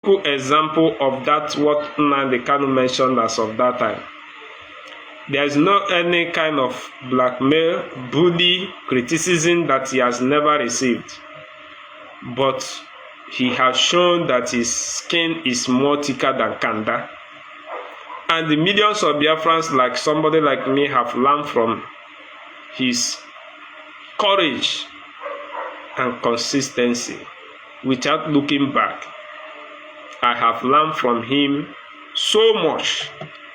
typical example of that what Nnamdi Kanu mentioned as of that time. There is no any kind of blackmail, bully, criticism that he has never received. But he has shown that his skin is more thicker than Kanda. And the millions of Biafrans like somebody like me have learned from his courage and consistency without looking back. I have learned from him so much.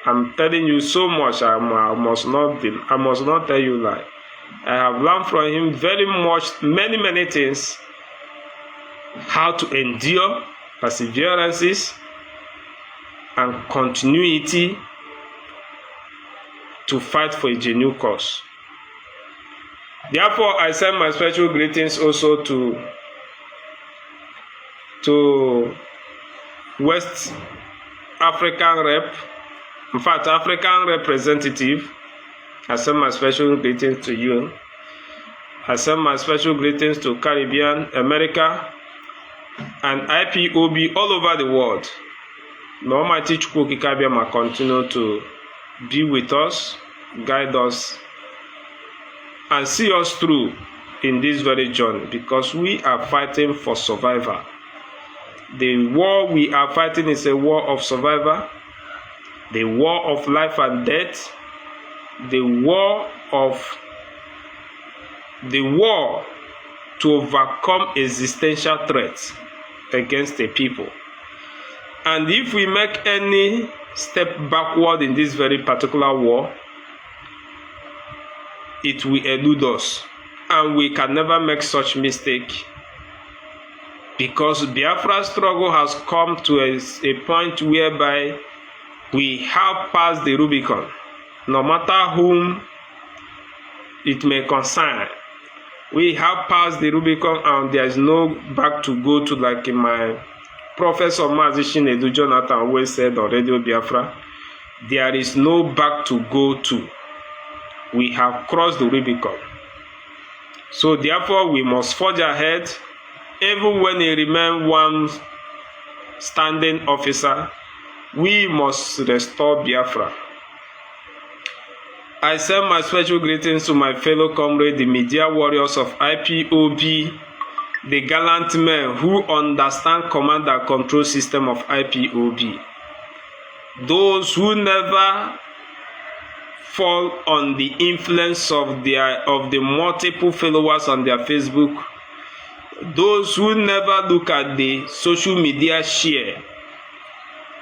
I'm telling you so much. I must not tell you lie. I have learned from him very much, many things. How to endure, perseverances, and continuity to fight for a genuine cause. Therefore, I send my special greetings also to West African rep, in fact, African representative. I send my special greetings to you. I send my special greetings to Caribbean, America, and Ipob all over the world. The Almighty Chukwu Kikabiyama continue to be with us, guide us, and see us through in this very journey, because we are fighting for survival. The war we are fighting is a war of survival, the war of life and death, the war to overcome existential threats against the people. And if we make any step backward in this very particular war, it will elude us, and we can never make such mistake, because Biafra struggle has come to a point whereby we have passed the Rubicon, no matter whom it may concern. We have passed the Rubicon, and there is no back to go to, like my Professor Mazishin Edu Jonathan always said on Radio Biafra. There is no back to go to. We have crossed the Rubicon. So therefore, we must forge ahead, even when we remain one standing officer. We must restore Biafra. I send my special greetings to my fellow comrades, the media warriors of Ipob, the gallant men who understand command and control system of Ipob. Those who never fall on the influence of the multiple followers on their Facebook. Those who never look at the social media share,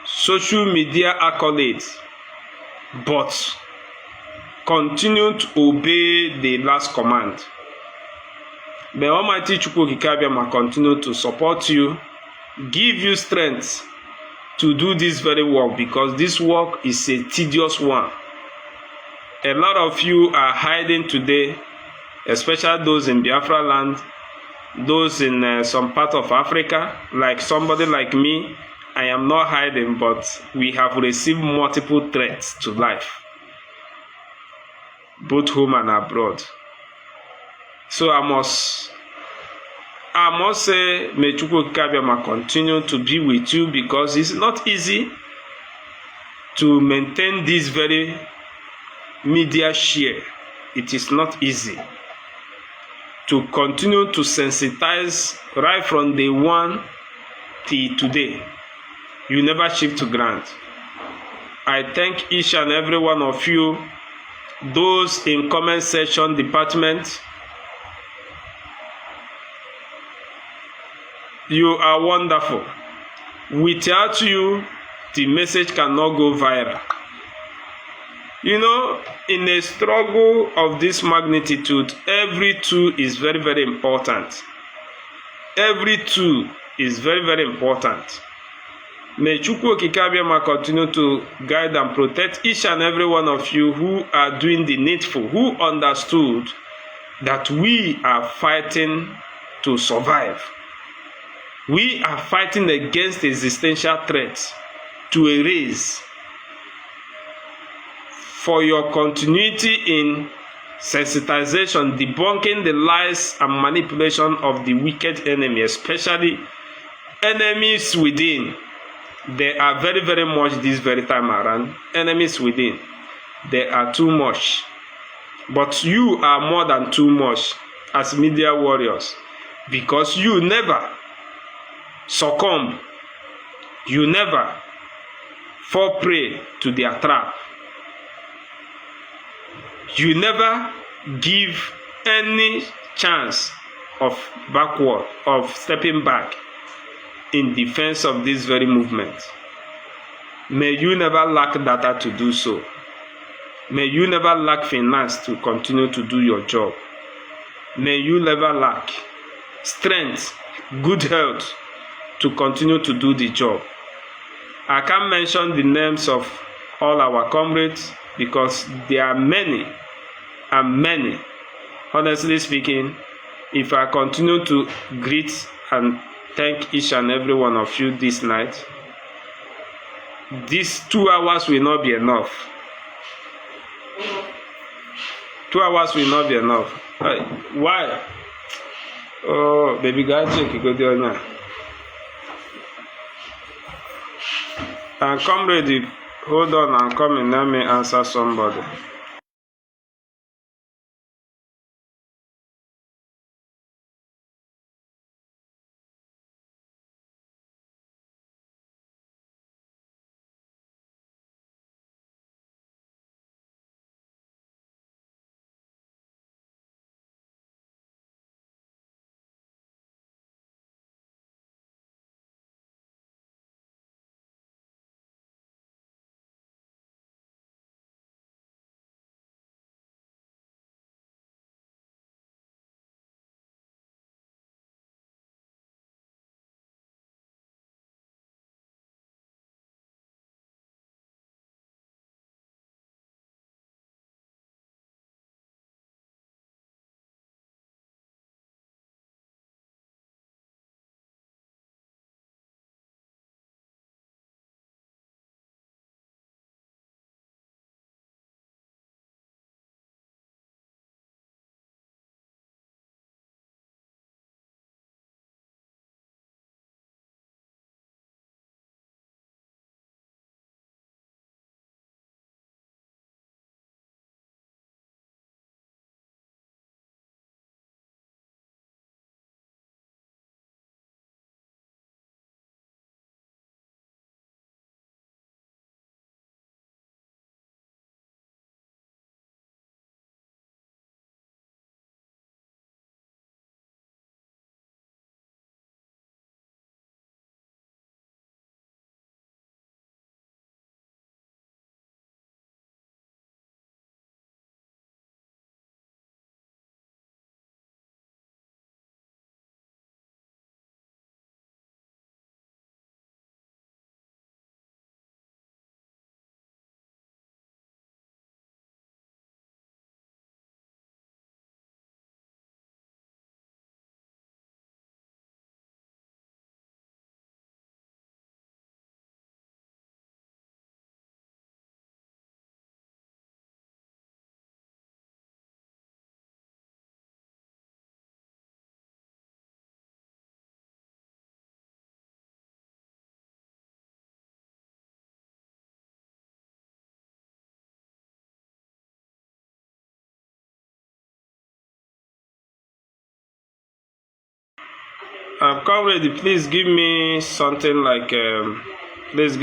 social media accolades, but continue to obey the last command. May Almighty Chukwu Kikabiyama continue to support you, give you strength to do this very work, because this work is a tedious one. A lot of you are hiding today, especially those in Biafra land, those in some part of Africa, like somebody like me. I am not hiding, but we have received multiple threats to life, both home and abroad. So I must say, may Chukwu Kikabiyama continue to be with you, because it's not easy to maintain this very media share. It is not easy to continue to sensitize right from day one till today. You never shift to ground. I thank each and every one of you, those in comment section department. You are wonderful. Without you, the message cannot go viral. You know, in a struggle of this magnitude, every tool is very, very important. Every tool is very, very important. May Chukwu Kikabiyama continue to guide and protect each and every one of you who are doing the needful, who understood that we are fighting to survive. We are fighting against existential threats to erase. For your continuity in sensitization, debunking the lies and manipulation of the wicked enemy, especially enemies within, There are very, very much this very time around. Enemies within. There are too much. But you are more than too much as media warriors. Because you never succumb. You never fall prey to their trap. You never give any chance of backward, of stepping back in defense of this very movement. May you never lack data to do so. May you never lack finance to continue to do your job. May you never lack strength, good health to continue to do the job. I can't mention the names of all our comrades because there are many and many. Honestly speaking, if I continue to greet and thank each and every one of you this night, these 2 hours will not be enough. 2 hours will not be enough. Why? Oh, baby girl, check it, go there now. And comrade, hold on and come and let me answer somebody. Comrade, please give me something like 5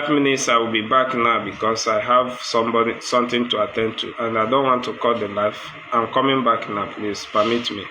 minutes. I will be back now because I have something to attend to, and I don't want to cut the live. I'm coming back now. Please permit me.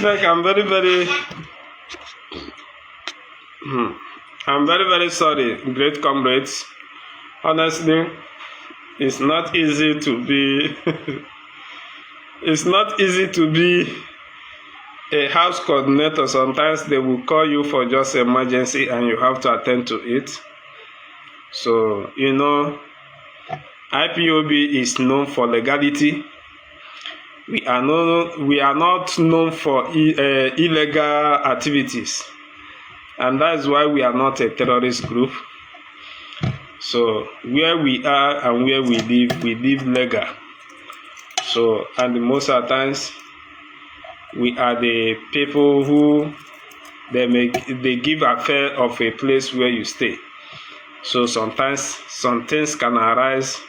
Like I'm very, very sorry, great comrades. Honestly, it's not easy to be it's not easy to be a house coordinator. Sometimes they will call you for just emergency and you have to attend to it. So, you know, IPOB is known for legality. We are not known for illegal activities. And that is why we are not a terrorist group. So where we are and where we live legal. So, and most of the times, we are the people who they give a fare of a place where you stay. So sometimes some things can arise.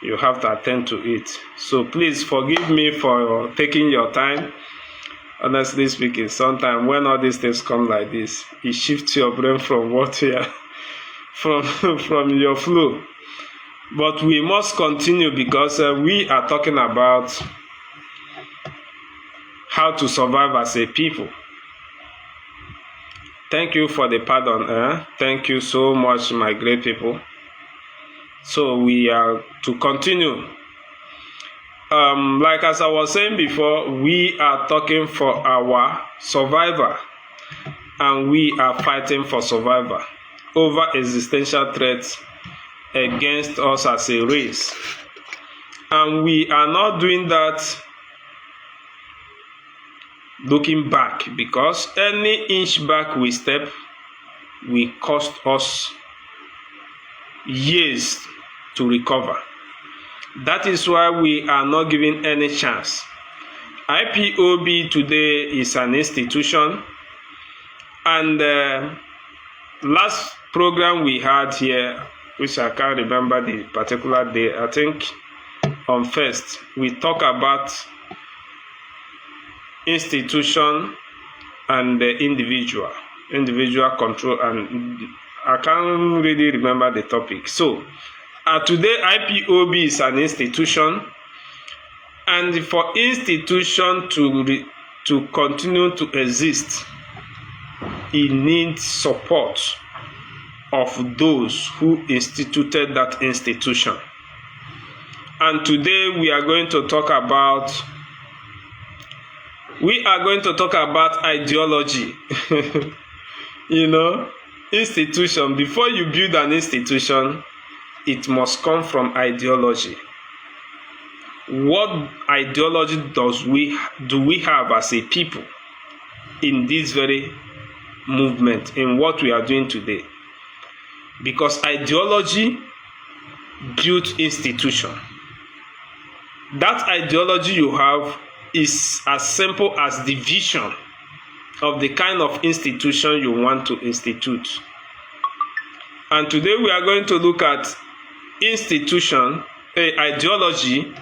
You have to attend to it. So please forgive me for taking your time. Honestly speaking, sometimes when all these things come like this, it shifts your brain from what you are, from your flow. But we must continue because we are talking about how to survive as a people. Thank you for the pardon. Thank you so much, my great people. So we are to continue. Like as I was saying before, we are talking for our survival, and we are fighting for survival over existential threats against us as a race. And we are not doing that looking back, because any inch back we step will cost us years to recover. That is why we are not giving any chance. IPOB today is an institution, and last program we had here, which I can't remember the particular day, I think on first, we talk about institution and the individual control, and I can't really remember the topic. So today IPOB is an institution, and for institution to continue to exist, it needs support of those who instituted that institution. And today we are going to talk about ideology. You know, institution. Before you build an institution, it must come from ideology. What ideology do we have as a people in this very movement, in what we are doing today? Because ideology built institution. That ideology you have is as simple as the vision of the kind of institution you want to institute. And today we are going to look at institution, ideology,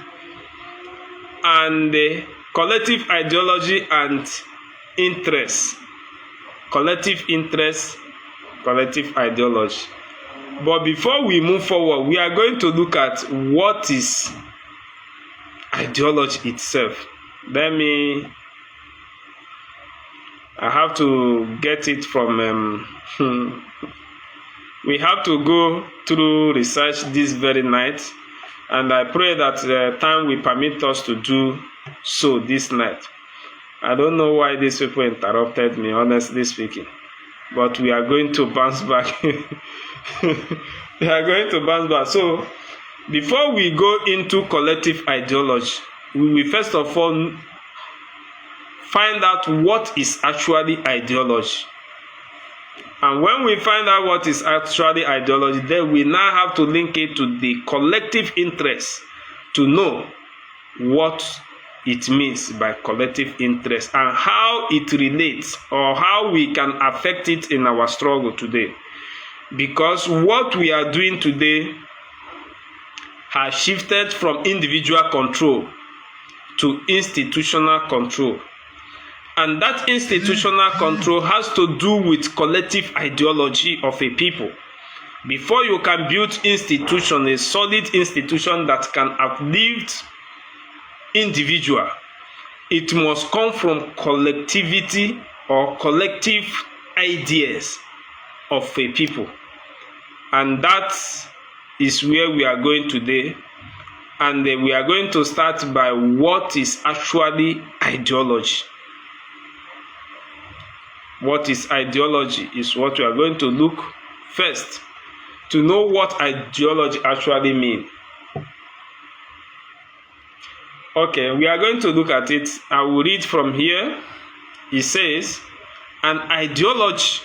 and collective ideology and interest. Collective interest, collective ideology. But before we move forward, we are going to look at what is ideology itself. I have to get it from we have to go through research this very night, and I pray that time will permit us to do so this night. I don't know why these people interrupted me, honestly speaking, but we are going to bounce back. We are going to bounce back. So before we go into collective ideology, we will first of all find out what is actually ideology. And when we find out what is actually ideology, then we now have to link it to the collective interest to know what it means by collective interest and how it relates, or how we can affect it in our struggle today. Because what we are doing today has shifted from individual control to institutional control. And that institutional control has to do with collective ideology of a people. Before you can build institution, a solid institution that can uplift individual, it must come from collectivity or collective ideas of a people. And that is where we are going today. And we are going to start by what is actually ideology. What is ideology is what we are going to look first to know what ideology actually means. Okay, we are going to look at it. I will read from here. It says, an ideology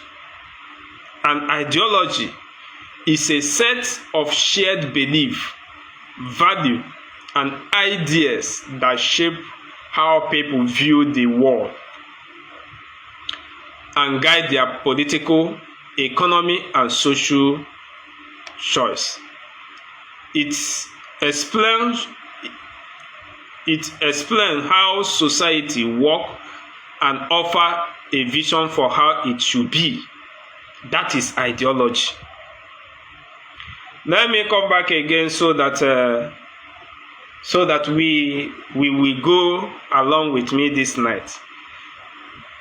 is a set of shared belief, value, and ideas that shape how people view the world and guide their political, economic, and social choice. It explains how society works and offer a vision for how it should be. That is ideology. Let me come back again so that we will go along with me this night.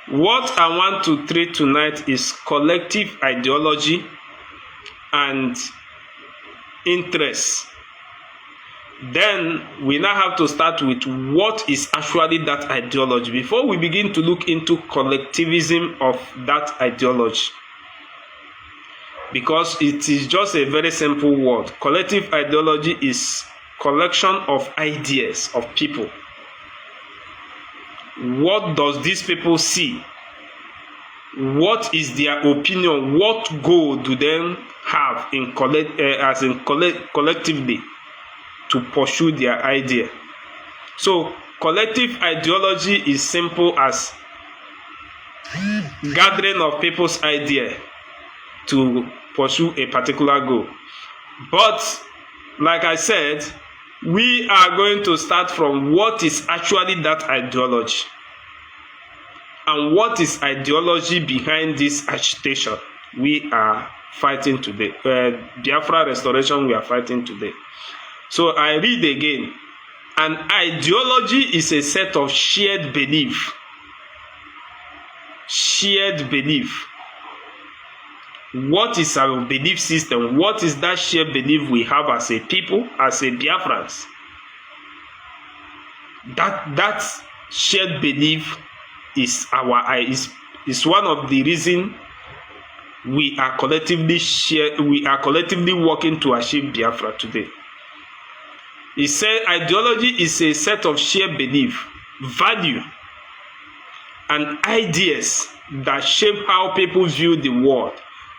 What I want to treat tonight is collective ideology and interests. Then we now have to start with what is actually that ideology before we begin to look into collectivism of that ideology. Because it is just a very simple word. Collective ideology is collection of ideas of people. What does these people see? What is their opinion? What goal do they have in collectively to pursue their idea? So collective ideology is simple as gathering of people's idea to pursue a particular goal. But like I said, we are going to start from what is actually that ideology and what is ideology behind this agitation we are fighting today. Biafra restoration we are fighting today. So I read again. An ideology is a set of shared belief. Shared belief. What is our belief system? What is that shared belief we have as a people, as a Biafrans? That shared belief is one of the reasons we are collectively working to achieve Biafra today. He said ideology is a set of shared belief, value, and ideas that shape how people view the world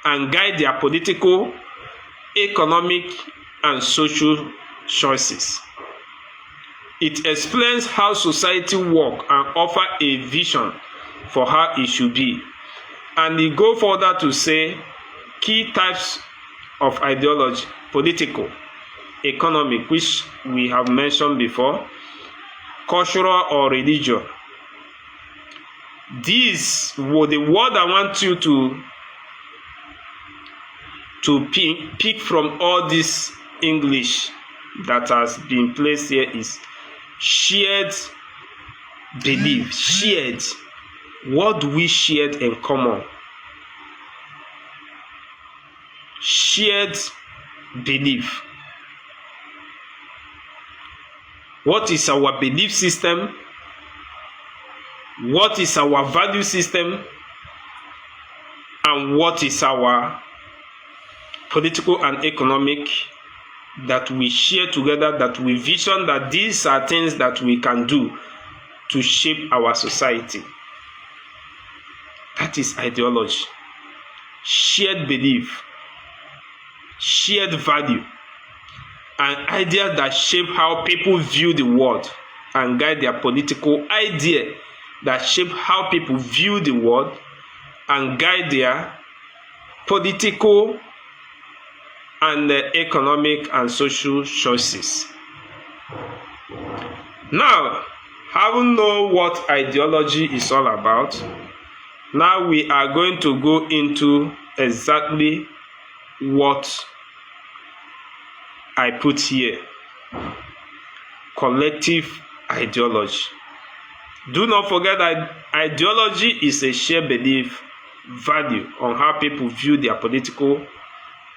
and guide their political, economic, and social choices. It explains how society works and offers a vision for how it should be. And he goes further to say key types of ideology: political, economic, which we have mentioned before, cultural or religion. These were the word I want you to pick from all this English that has been placed here is shared belief. Shared. What do we share in common? Shared belief. What is our belief system? What is our value system? And what is our political and economic that we share together, that we vision that these are things that we can do to shape our society? That is ideology. Shared belief, shared value, and ideas that shape how people view the world and guide their political idea that shape how people view the world and guide their political and economic and social choices. Now, having known what ideology is all about, now we are going to go into exactly what I put here. Collective ideology. Do not forget that ideology is a shared belief value on how people view their political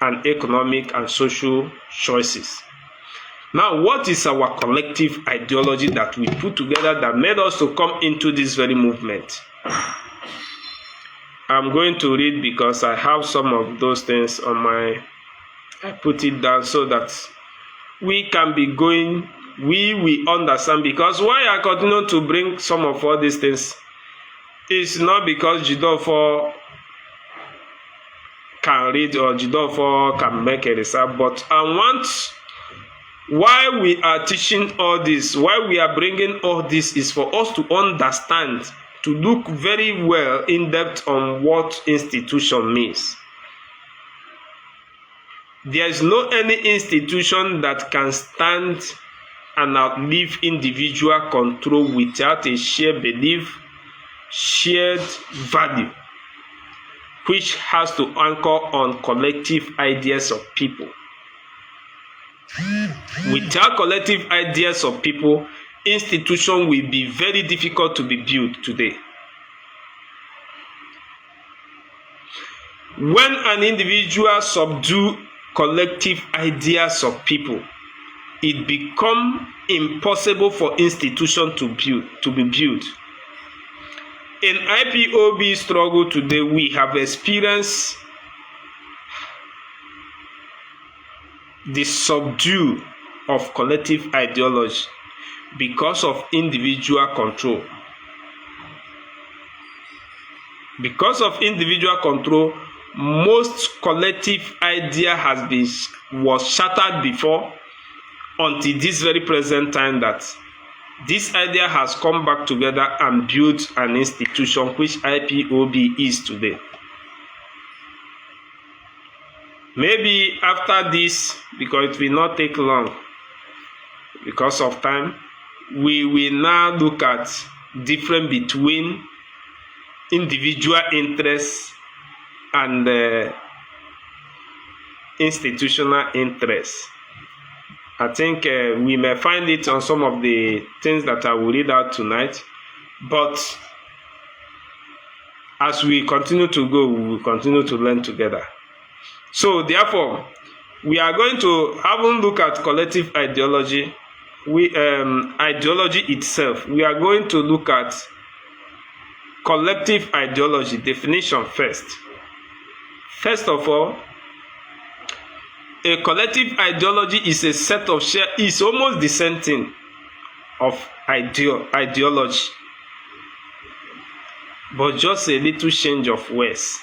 and economic and social choices. Now, what is our collective ideology that we put together that made us to come into this very movement? I'm going to read because I have some of those things on I put it down so that we can be going, we will understand. Because why I continue to bring some of all these things is not because Jidofo can read or Jidofo can make a research, but I want, why we are teaching all this, why we are bringing all this is for us to understand, to look very well in depth on what institution means. There is no any institution that can stand and outlive individual control without a shared belief, shared value, which has to anchor on collective ideas of people. Without collective ideas of people, institution will be very difficult to be built today. When an individual subdues collective ideas of people, it becomes impossible for institution to be built. In IPOB struggle today, we have experienced the subdue of collective ideology because of individual control. Because of individual control, most collective idea was shattered before until this very present time that this idea has come back together and built an institution which IPOB is today. Maybe after this, because it will not take long, because of time, we will now look at difference between individual interests and institutional interests. I think we may find it on some of the things that I will read out tonight, but as we continue to go, we will continue to learn together. So therefore, we are going to have a look at collective ideology. Ideology itself. We are going to look at collective ideology definition first. First of all, a collective ideology is a set of shared, is almost the same thing of ideology, but just a little change of words.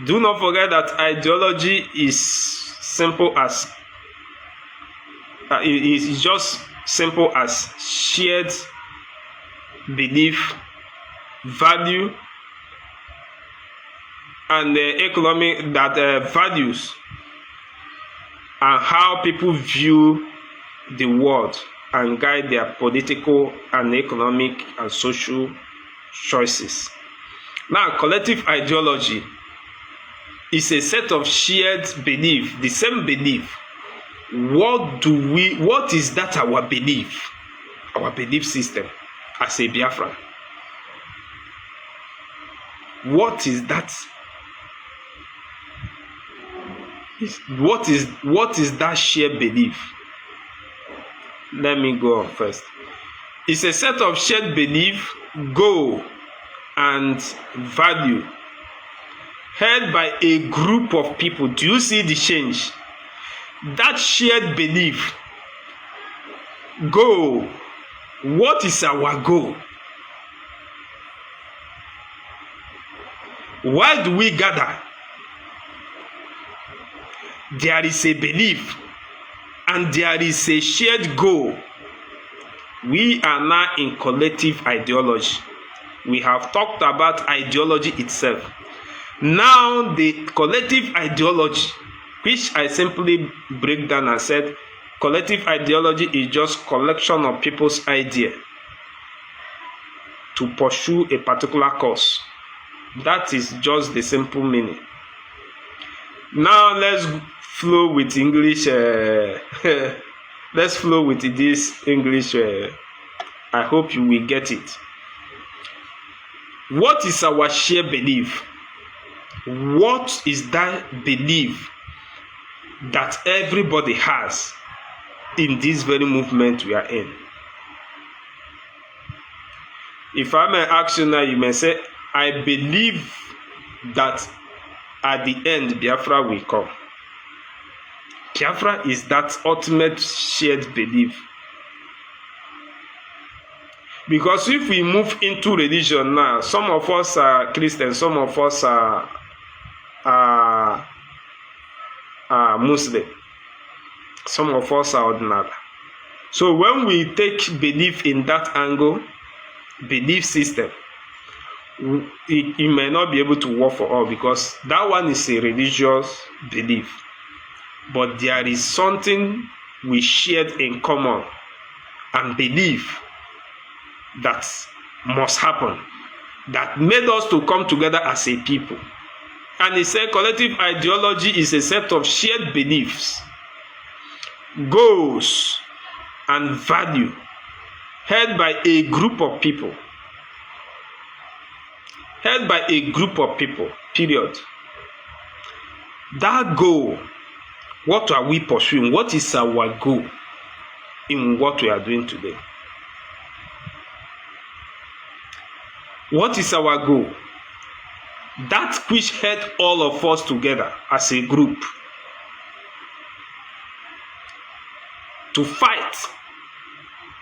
Do not forget that ideology is simple as is just simple as shared belief, value, and economic values and how people view the world and guide their political and economic and social choices. Now, collective ideology is a set of shared belief, the same belief. What is that our belief? Our belief system as a Biafran. What is that? What is that shared belief? Let me go on first. It's a set of shared belief, goal, and value held by a group of people. Do you see the change? That shared belief, goal. What is our goal? Why do we gather? There is a belief and there is a shared goal. We are now in collective ideology. We have talked about ideology itself. Now the collective ideology, which I simply break down and said, collective ideology is just collection of people's idea to pursue a particular cause. That is just the simple meaning. Now let's flow with English. Let's flow with this English I hope you will get it. What is our shared belief? What is that belief that everybody has in this very movement we are in? If I may ask you now, you may say, I believe that at the end, Biafra will come. Biafra is that ultimate shared belief. Because if we move into religion now, some of us are Christians, some of us are Muslim, some of us are ordinary. So when we take belief in that angle, belief system, it may not be able to work for all, because that one is a religious belief. But there is something we shared in common and believe that must happen, that made us to come together as a people. And he said collective ideology is a set of shared beliefs, goals, and value held by a group of people. Held by a group of people, period. That goal, what are we pursuing? What is our goal in what we are doing today? What is our goal? That which held all of us together as a group to fight.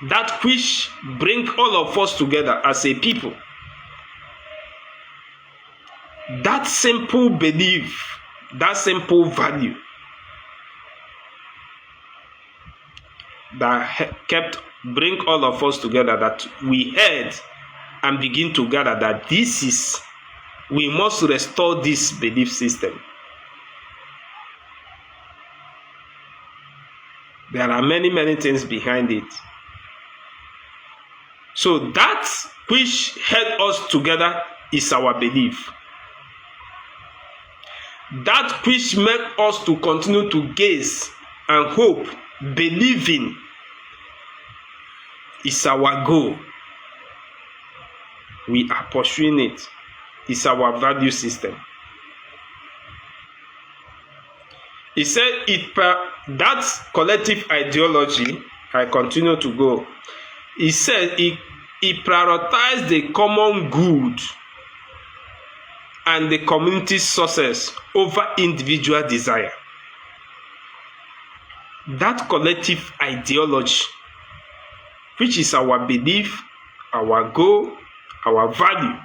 That which bring all of us together as a people. That simple belief, that simple value that kept bring all of us together, that we heard and begin to gather that this is, we must restore this belief system. There are many, many things behind it. So that which held us together is our belief. That which make us to continue to gaze and hope, believing, is our goal. We are pursuing it. It's our value system. He said that collective ideology, I continue to go. He said it prioritized the common good and the community success over individual desire. That collective ideology, which is our belief, our goal, our value,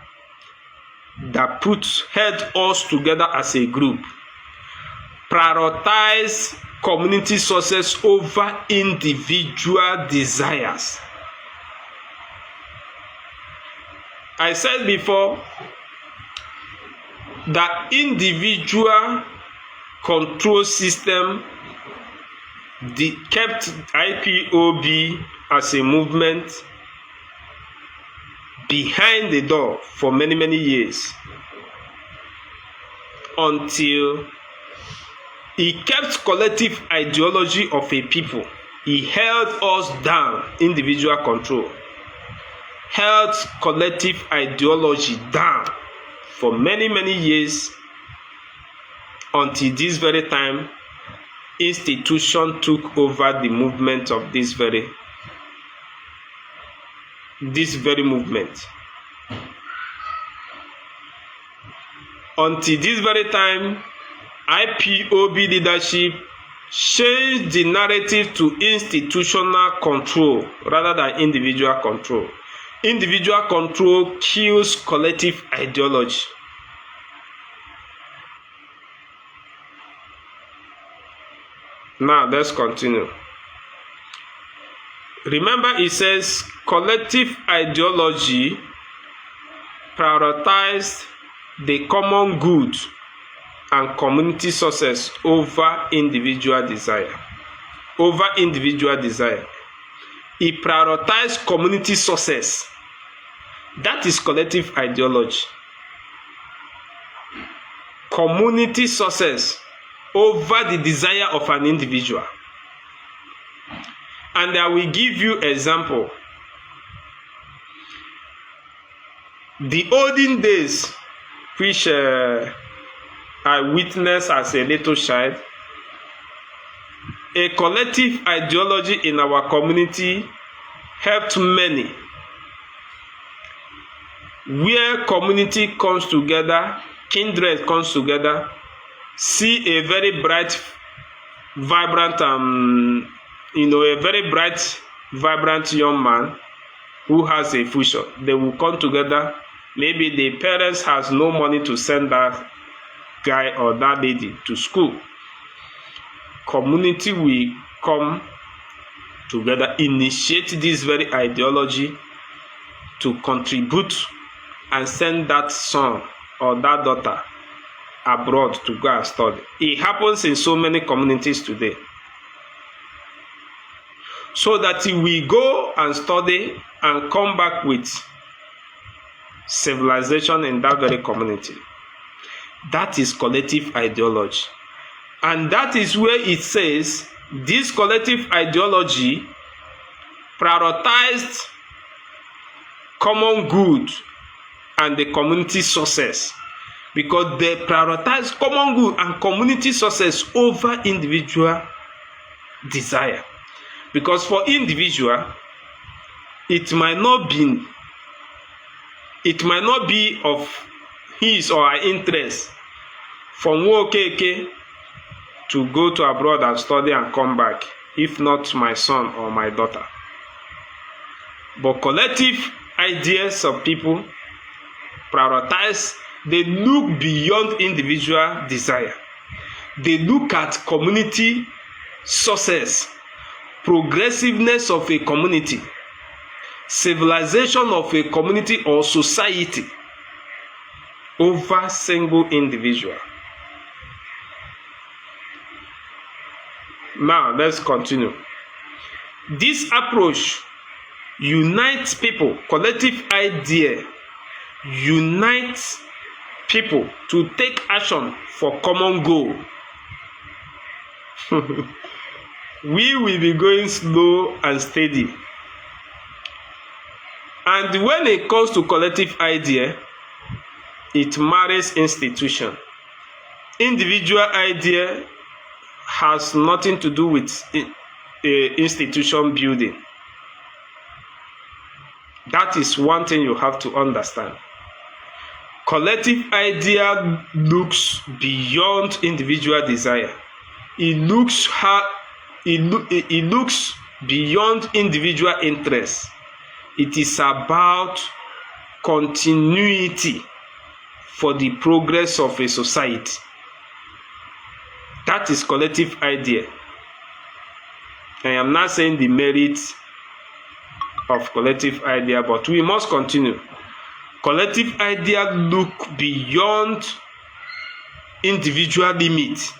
that held us together as a group, prioritize community success over individual desires. I said before that individual control system kept IPOB as a movement behind the door for many, many years, until he kept collective ideology of a people. He held us down, individual control, held collective ideology down for many, many years, until this very time institution took over the movement of this very movement. Until this very time, IPOB leadership changed the narrative to institutional control rather than individual control. Individual control kills collective ideology. Now let's continue. Remember, it says collective ideology prioritized the common good and community success over individual desire. Over individual desire. It prioritized community success. That is collective ideology. Community success over the desire of an individual. And I will give you example. The olden days, which I witnessed as a little child, a collective ideology in our community helped many. Where community comes together, kindred comes together, see a very bright, vibrant, a very bright, vibrant young man who has a future. They will come together. Maybe the parents has no money to send that guy or that lady to school. Community will come together, initiate this very ideology to contribute and send that son or that daughter abroad to go and study. It happens in so many communities today. So that we go and study and come back with civilization in that very community. That is collective ideology. And that is where it says this collective ideology prioritized common good and the community success, because they prioritize common good and community success over individual desire. Because for individual, it might not be of his or her interest from Wokeke to go to abroad and study and come back, if not my son or my daughter. But collective ideas of people prioritize, they look beyond individual desire. They look at community success, progressiveness of a community, civilization of a community or society over single individual. Now, let's continue. This approach unites people, collective idea unites people to take action for common goal. We will be going slow and steady. And when it comes to collective idea, it marries institution. Individual idea has nothing to do with institution building. That is one thing you have to understand. Collective idea looks beyond individual desire. It looks beyond individual interests. It is about continuity for the progress of a society. That is collective idea. I am not saying the merits of collective idea, but we must continue. Collective idea look beyond individual limits,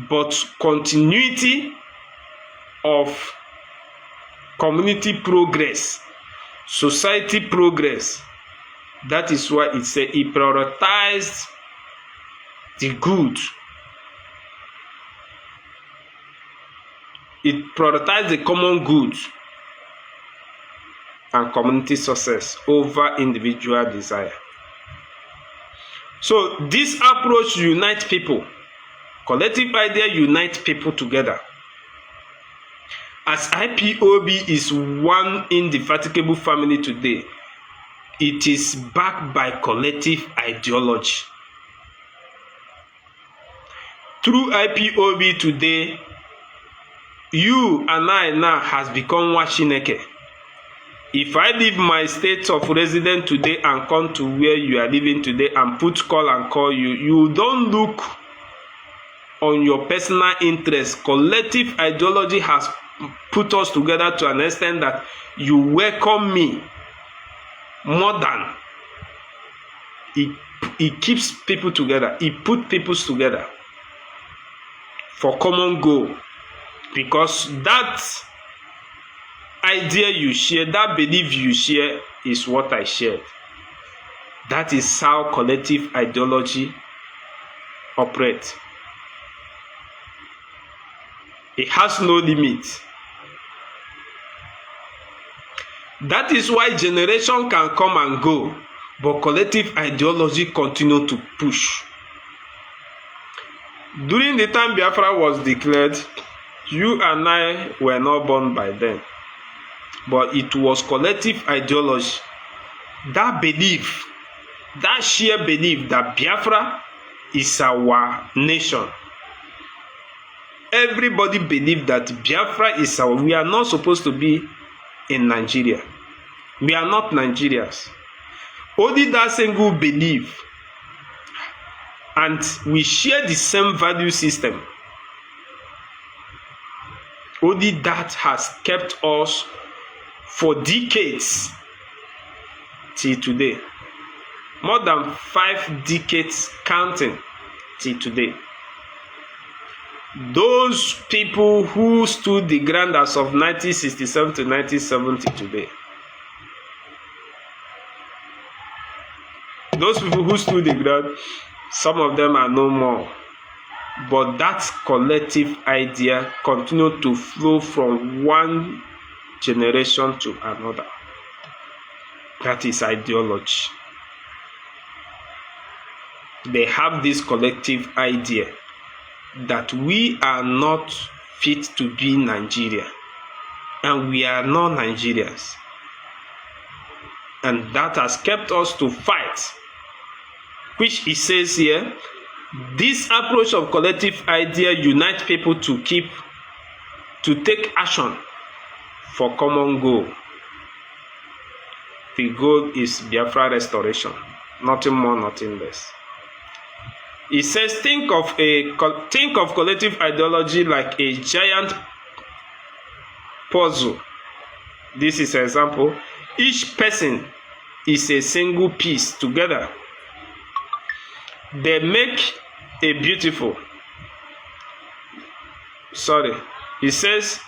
but continuity of community progress, society progress. That is why it said it prioritized the good. It prioritized the common good and community success over individual desire. So this approach unites people. Collective idea unites people together. As IPOB is one indefatigable family today, it is backed by collective ideology. Through IPOB today, you and I now has become Washineke. If I leave my state of residence today and come to where you are living today and put call and call you, you don't look on your personal interest. Collective ideology has put us together to an extent that you welcome me more than it keeps people together. It put people together for common goal, because that idea you share, that belief you share is what I shared. That is how collective ideology operates. It has no limit. That is why generation can come and go, but collective ideology continue to push. During the time Biafra was declared, you and I were not born by then. But it was collective ideology. That belief, that sheer belief that Biafra is our nation. Everybody believed that Biafra is our. We are not supposed to be in Nigeria. We are not Nigerians. Only that single belief. And we share the same value system. Only that has kept us for decades till today. More than 5 decades counting till today. Those people who stood the ground as of 1967 to 1970 today. Those people who stood the ground, some of them are no more. But that collective idea continued to flow from one generation to another. That is ideology. They have this collective idea that we are not fit to be Nigeria. And we are not Nigerians. And that has kept us to fight. Which it says here, this approach of collective idea unites people to take action for common goal. The goal is Biafra restoration. Nothing more, nothing less. It says, think of collective ideology like a giant puzzle. This is an example. Each person is a single piece together. They make a beautiful. It says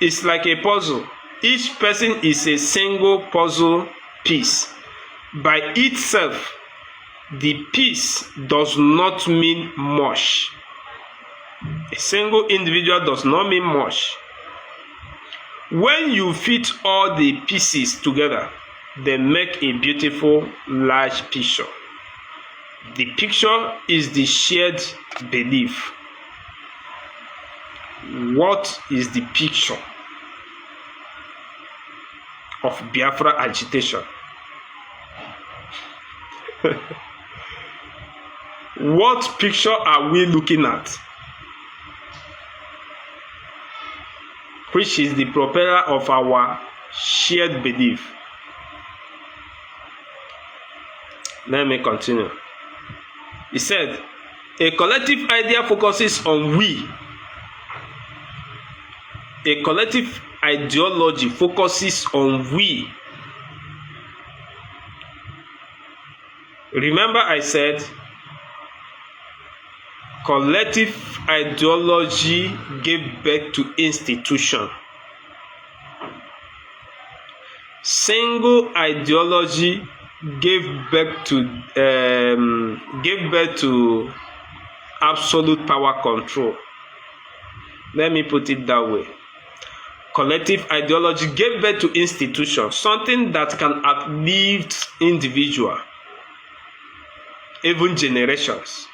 it's like a puzzle. Each person is a single puzzle piece. By itself, the piece does not mean much. A single individual does not mean much. When you fit all the pieces together, they make a beautiful large picture. The picture is the shared belief. What is the picture of Biafra agitation? What picture are we looking at? Which is the propeller of our shared belief? Let me continue. He said, a collective idea focuses on we. A collective ideology focuses on we. Remember I said, collective ideology gave birth to institution. Single ideology gave birth to absolute power control. Let me put it that way. Collective ideology gave birth to institution, something that can uplift individual, even generations.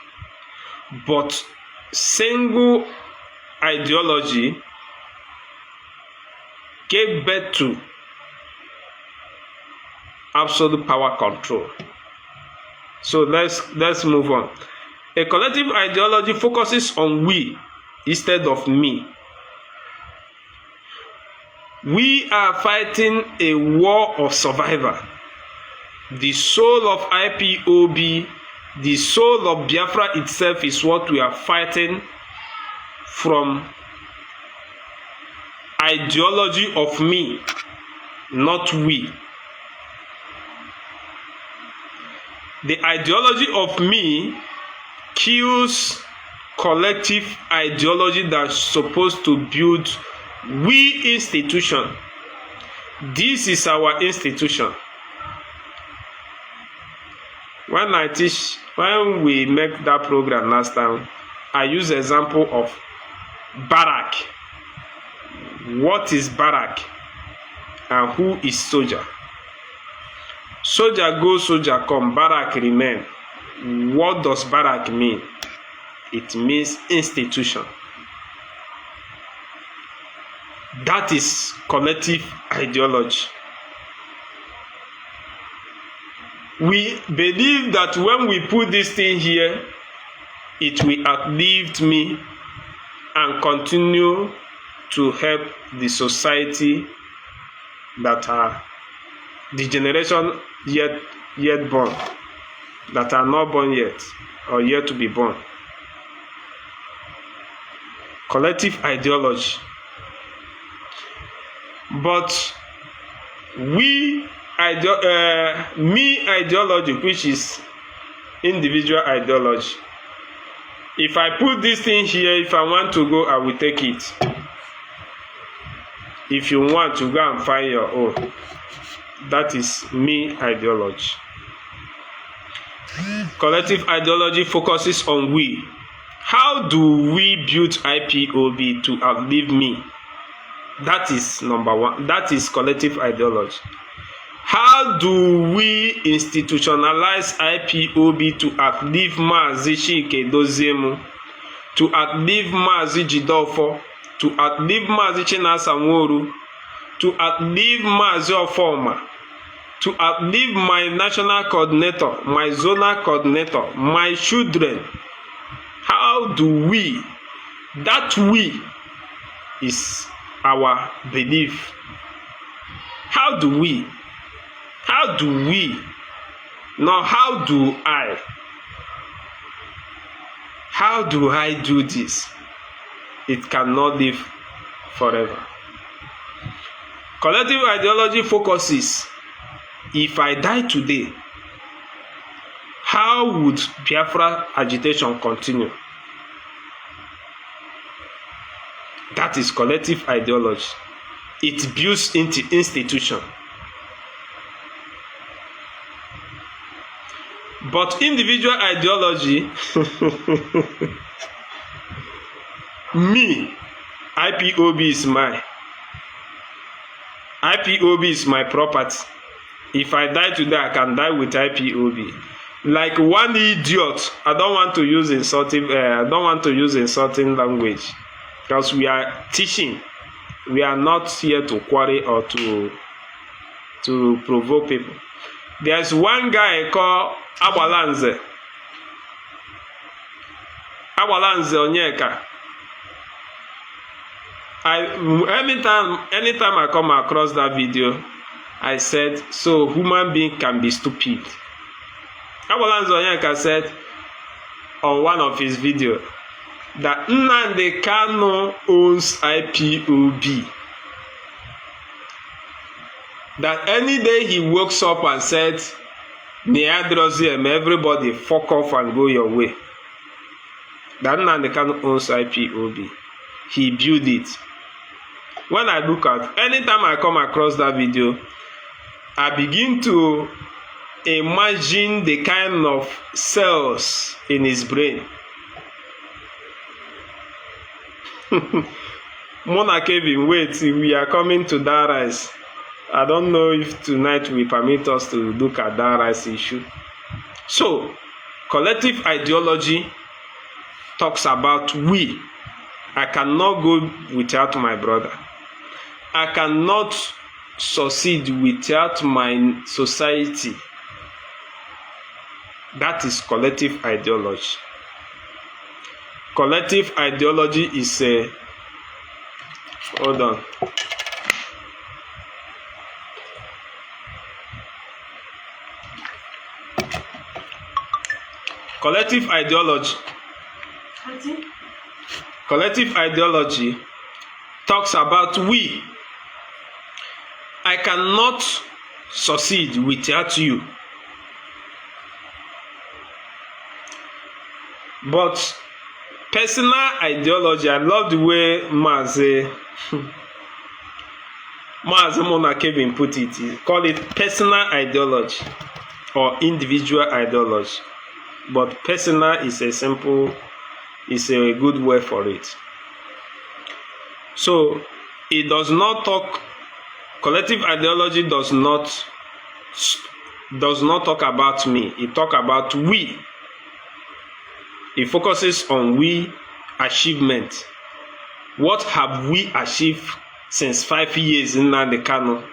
But single ideology gave birth to absolute power control. So let's move on. A collective ideology focuses on we instead of me. We are fighting a war of survival. The soul of IPOB, the soul of Biafra itself is what we are fighting from. Ideology of me, not we. The ideology of me kills collective ideology that's supposed to build we institution. This is our institution. When we make that program last time, I use example of barrack. What is barrack? And who is soldier? Soldier go, soldier come, barrack remain. What does barrack mean? It means institution. That is collective ideology. We believe that when we put this thing here, it will outlive me and continue to help the society that are the generation yet born, that are not born yet or yet to be born. Collective ideology. But me ideology, which is individual ideology. If I put this thing here, if I want to go, I will take it. If you want to go and find your own. That is me ideology. Collective ideology focuses on we. How do we build IPOB to outlive me? That is number one. That is collective ideology. How do we institutionalize IPOB to outlive Mazi Chike Doziemu, to outlive Mazi Jidofo, to outlive Mazi Chinasa Nworu, to outlive Mazi Ofoma, to outlive my national coordinator, my zonal coordinator, my children? How do we? That we is our belief. How do we? How do we? Now, how do I? How do I do this? It cannot live forever. Collective ideology focuses, if I die today, how would Biafra agitation continue? That is collective ideology. It builds into institution. But individual ideology, me, IPOB is mine. IPOB is my property. If I die today, I can die with IPOB. Like one idiot, I don't want to use insulting language, because we are teaching. We are not here to quarrel or to provoke people. There's one guy called Awalanze Onyeka. Anytime I come across that video, I said, so human being can be stupid. Awalanze Onyeka said on one of his videos that Nnamdi Kanu owns IPOB. That any day he wakes up and said, everybody fuck off and go your way. That Nnamdi Kanu owns IPOB. He built it. When I look at, anytime I come across that video, I begin to imagine the kind of cells in his brain. Mona Kevin, wait, we are coming to that rise. I don't know if tonight will permit us to look at that rise issue. So, collective ideology talks about we. I cannot go without my brother. I cannot succeed without my society. That is collective ideology. Collective ideology is a... Hold on. Collective ideology. Collective ideology talks about we. I cannot succeed without you. But personal ideology, I love the way Mazi Mona Kevin put it. He call it personal ideology or individual ideology. But personal is a good word for it. So it does not talk Collective ideology does not talk about me. It talks about we. It focuses on we achievement. What have we achieved since 5 years Nnamdi Kanu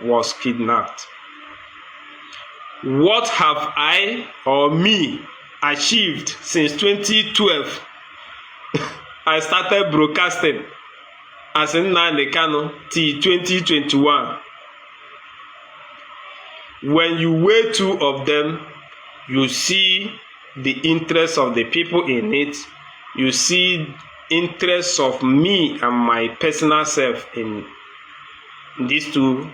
was kidnapped? What have I or me achieved since 2012? I started broadcasting as Nnamdi Kanu till 2021. When you weigh two of them, you see the interest of the people in it. You see interests of me and my personal self in these two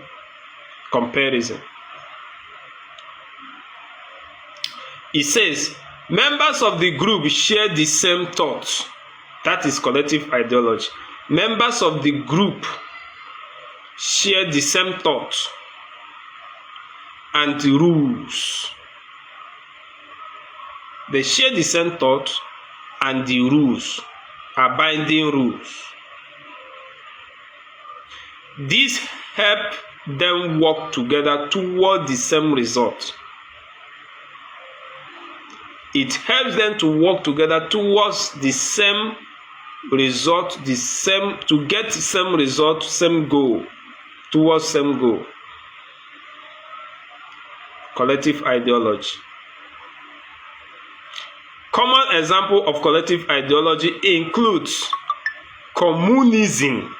comparisons. It says, members of the group share the same thoughts. That is collective ideology. Members of the group share the same thoughts and the rules. They share the same thoughts and the rules are binding rules. These help them work together toward the same result. It helps them to work together towards the same result, to get the same result, same goal, towards same goal. Collective ideology. Common example of collective ideology includes communism,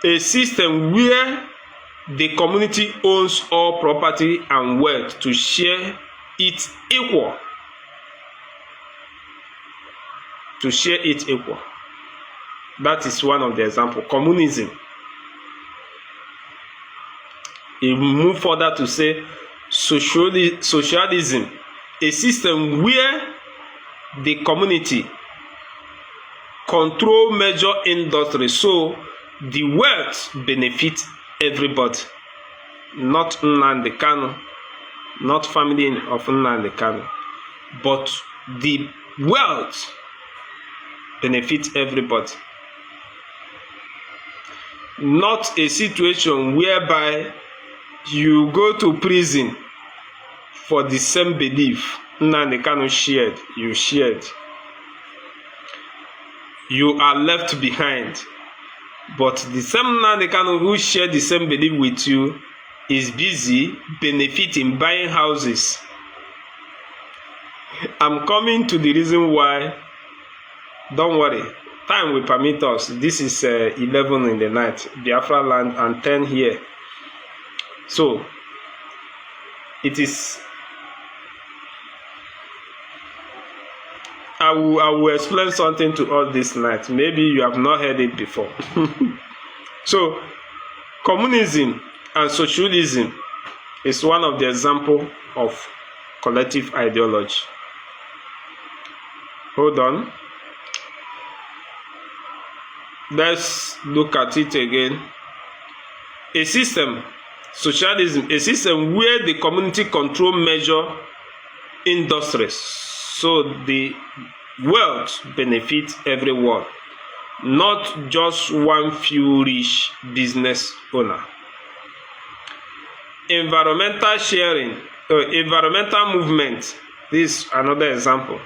a system where the community owns all property and wealth to share it equal. To share it equal. That is one of the examples. Communism. It move further to say socialism, a system where the community control major industry, so the wealth benefits everybody, not Nnamdi Kanu, not family of Nnamdi Kanu, but the wealth benefits everybody. Not a situation whereby you go to prison for the same belief Nnamdi Kanu shared, you shared. You are left behind. But the same Nnamdi Kanu who shared the same belief with you is busy benefiting, buying houses. I'm coming to the reason why. Don't worry, time will permit us. This is 11 in the night, Biafra land, and 10 here. So, it is. I will explain something to all this night. Maybe you have not heard it before. So, communism and socialism is one of the examples of collective ideology. Hold on. Let's look at it again. A system, socialism, a system where the community control major industries, so the wealth benefits everyone, not just one few rich business owner. Environmental sharing, environmental movement. This is another example.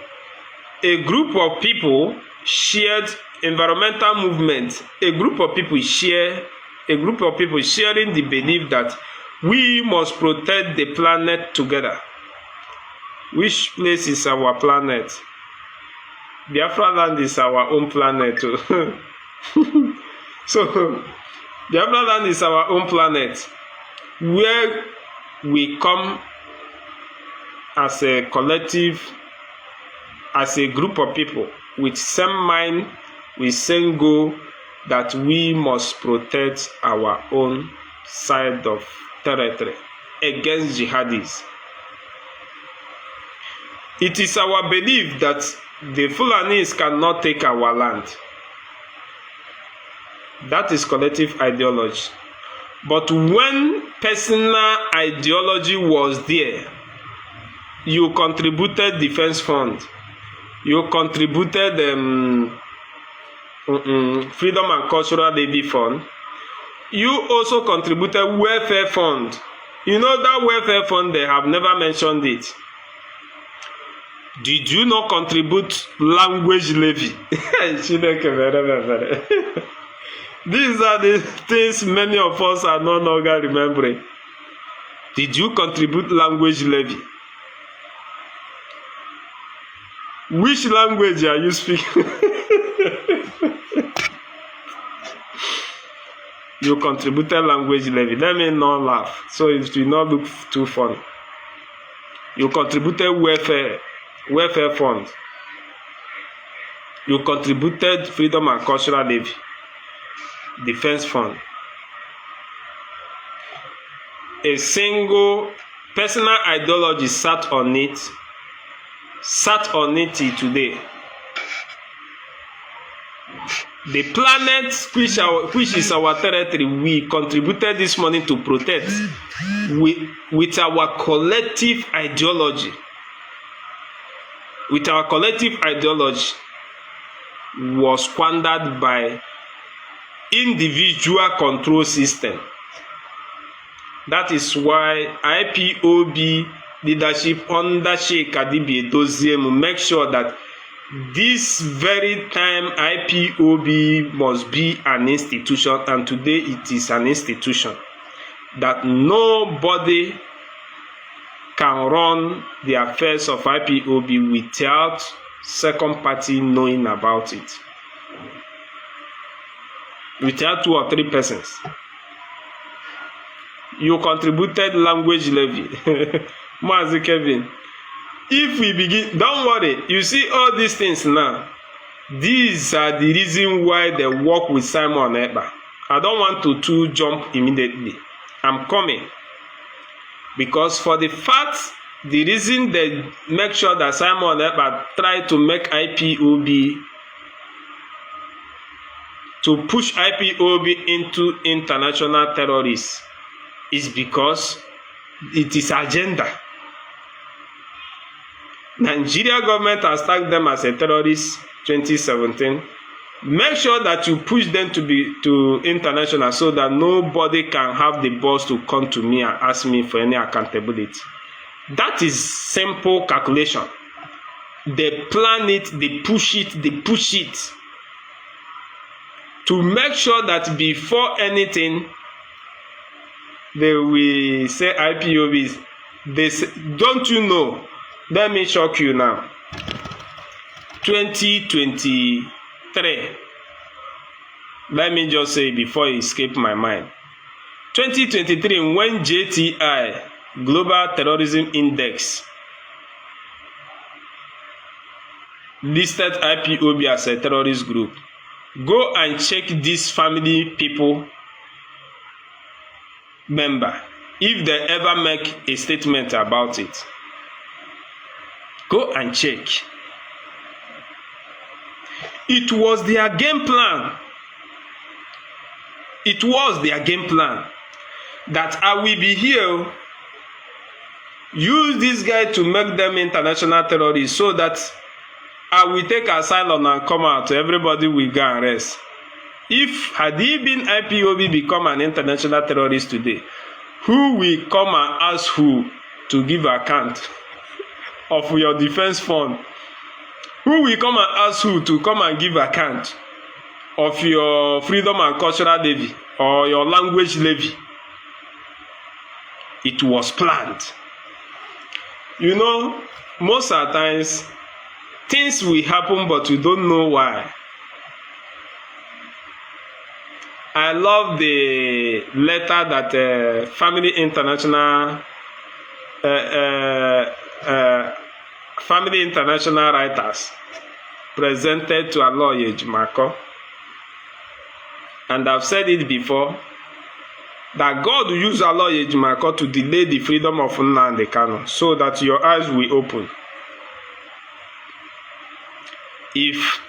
A group of people shared environmental movement. A group of people sharing the belief that we must protect the planet together. Which place is our planet? Biafra land is our own planet. So, Biafra land is our own planet, where we come as a collective, as a group of people with same mind, with same goal, that we must protect our own side of territory against jihadis. It is our belief that the Fulanis cannot take our land. That is collective ideology. But when personal ideology was there, you contributed defense fund, you contributed freedom and cultural levy fund, You also contributed welfare fund. You know that welfare fund, they have never mentioned it. Did you not contribute language levy? These are the things many of us are no longer remembering. Did you contribute language levy? Which language are you speaking? You contributed language levy. Let me not laugh, so it will not look too funny. You contributed welfare fund. You contributed freedom and cultural levy, defense fund. A single personal ideology sat on it till today. The planet which is our territory, we contributed this money to protect with our collective ideology. With our collective ideology was squandered by individual control system. That is why IPOB leadership under Sheikh Adibi Edoziemu make sure that this very time IPOB must be an institution, and today it is an institution, that nobody can run the affairs of IPOB without second party knowing about it, without 2 or 3 persons. You contributed language levy. Mazi Kevin, if we begin, don't worry, you see all these things now, these are the reason why they work with Simon Ekpa. I don't want to jump immediately. I'm coming. Because for the fact, the reason they make sure that Simon Ekpa try to make IPOB, to push IPOB into international terrorists, is because it is agenda. Nigeria government has tagged them as a terrorist 2017. Make sure that you push them to international, so that nobody can have the balls to come to me and ask me for any accountability. That is simple calculation. They plan it, they push it to make sure that before anything, they will say IPOBs. They say, don't you know? Let me shock you now. 2023. Let me just say before it escape my mind. 2023, when JTI, Global Terrorism Index, listed IPOB as a terrorist group, go and check this family people member if they ever make a statement about it. Go and check. It was their game plan. It was their game plan that I will be here, use this guy to make them international terrorists, so that I will take asylum and come out, everybody will go and rest. If had he been IPOB become an international terrorist today, who will come and ask who to give account of your defense fund? Who will come and ask who to come and give account of your freedom and cultural levy or your language levy? It was planned. You know, most of the times, things will happen, but we don't know why. I love the letter that Family International writers presented to Aloy Ejimako. And I've said it before, that God will use Aloy Ejimako to delay the freedom of Nnamdi Kanu, so that your eyes will open. If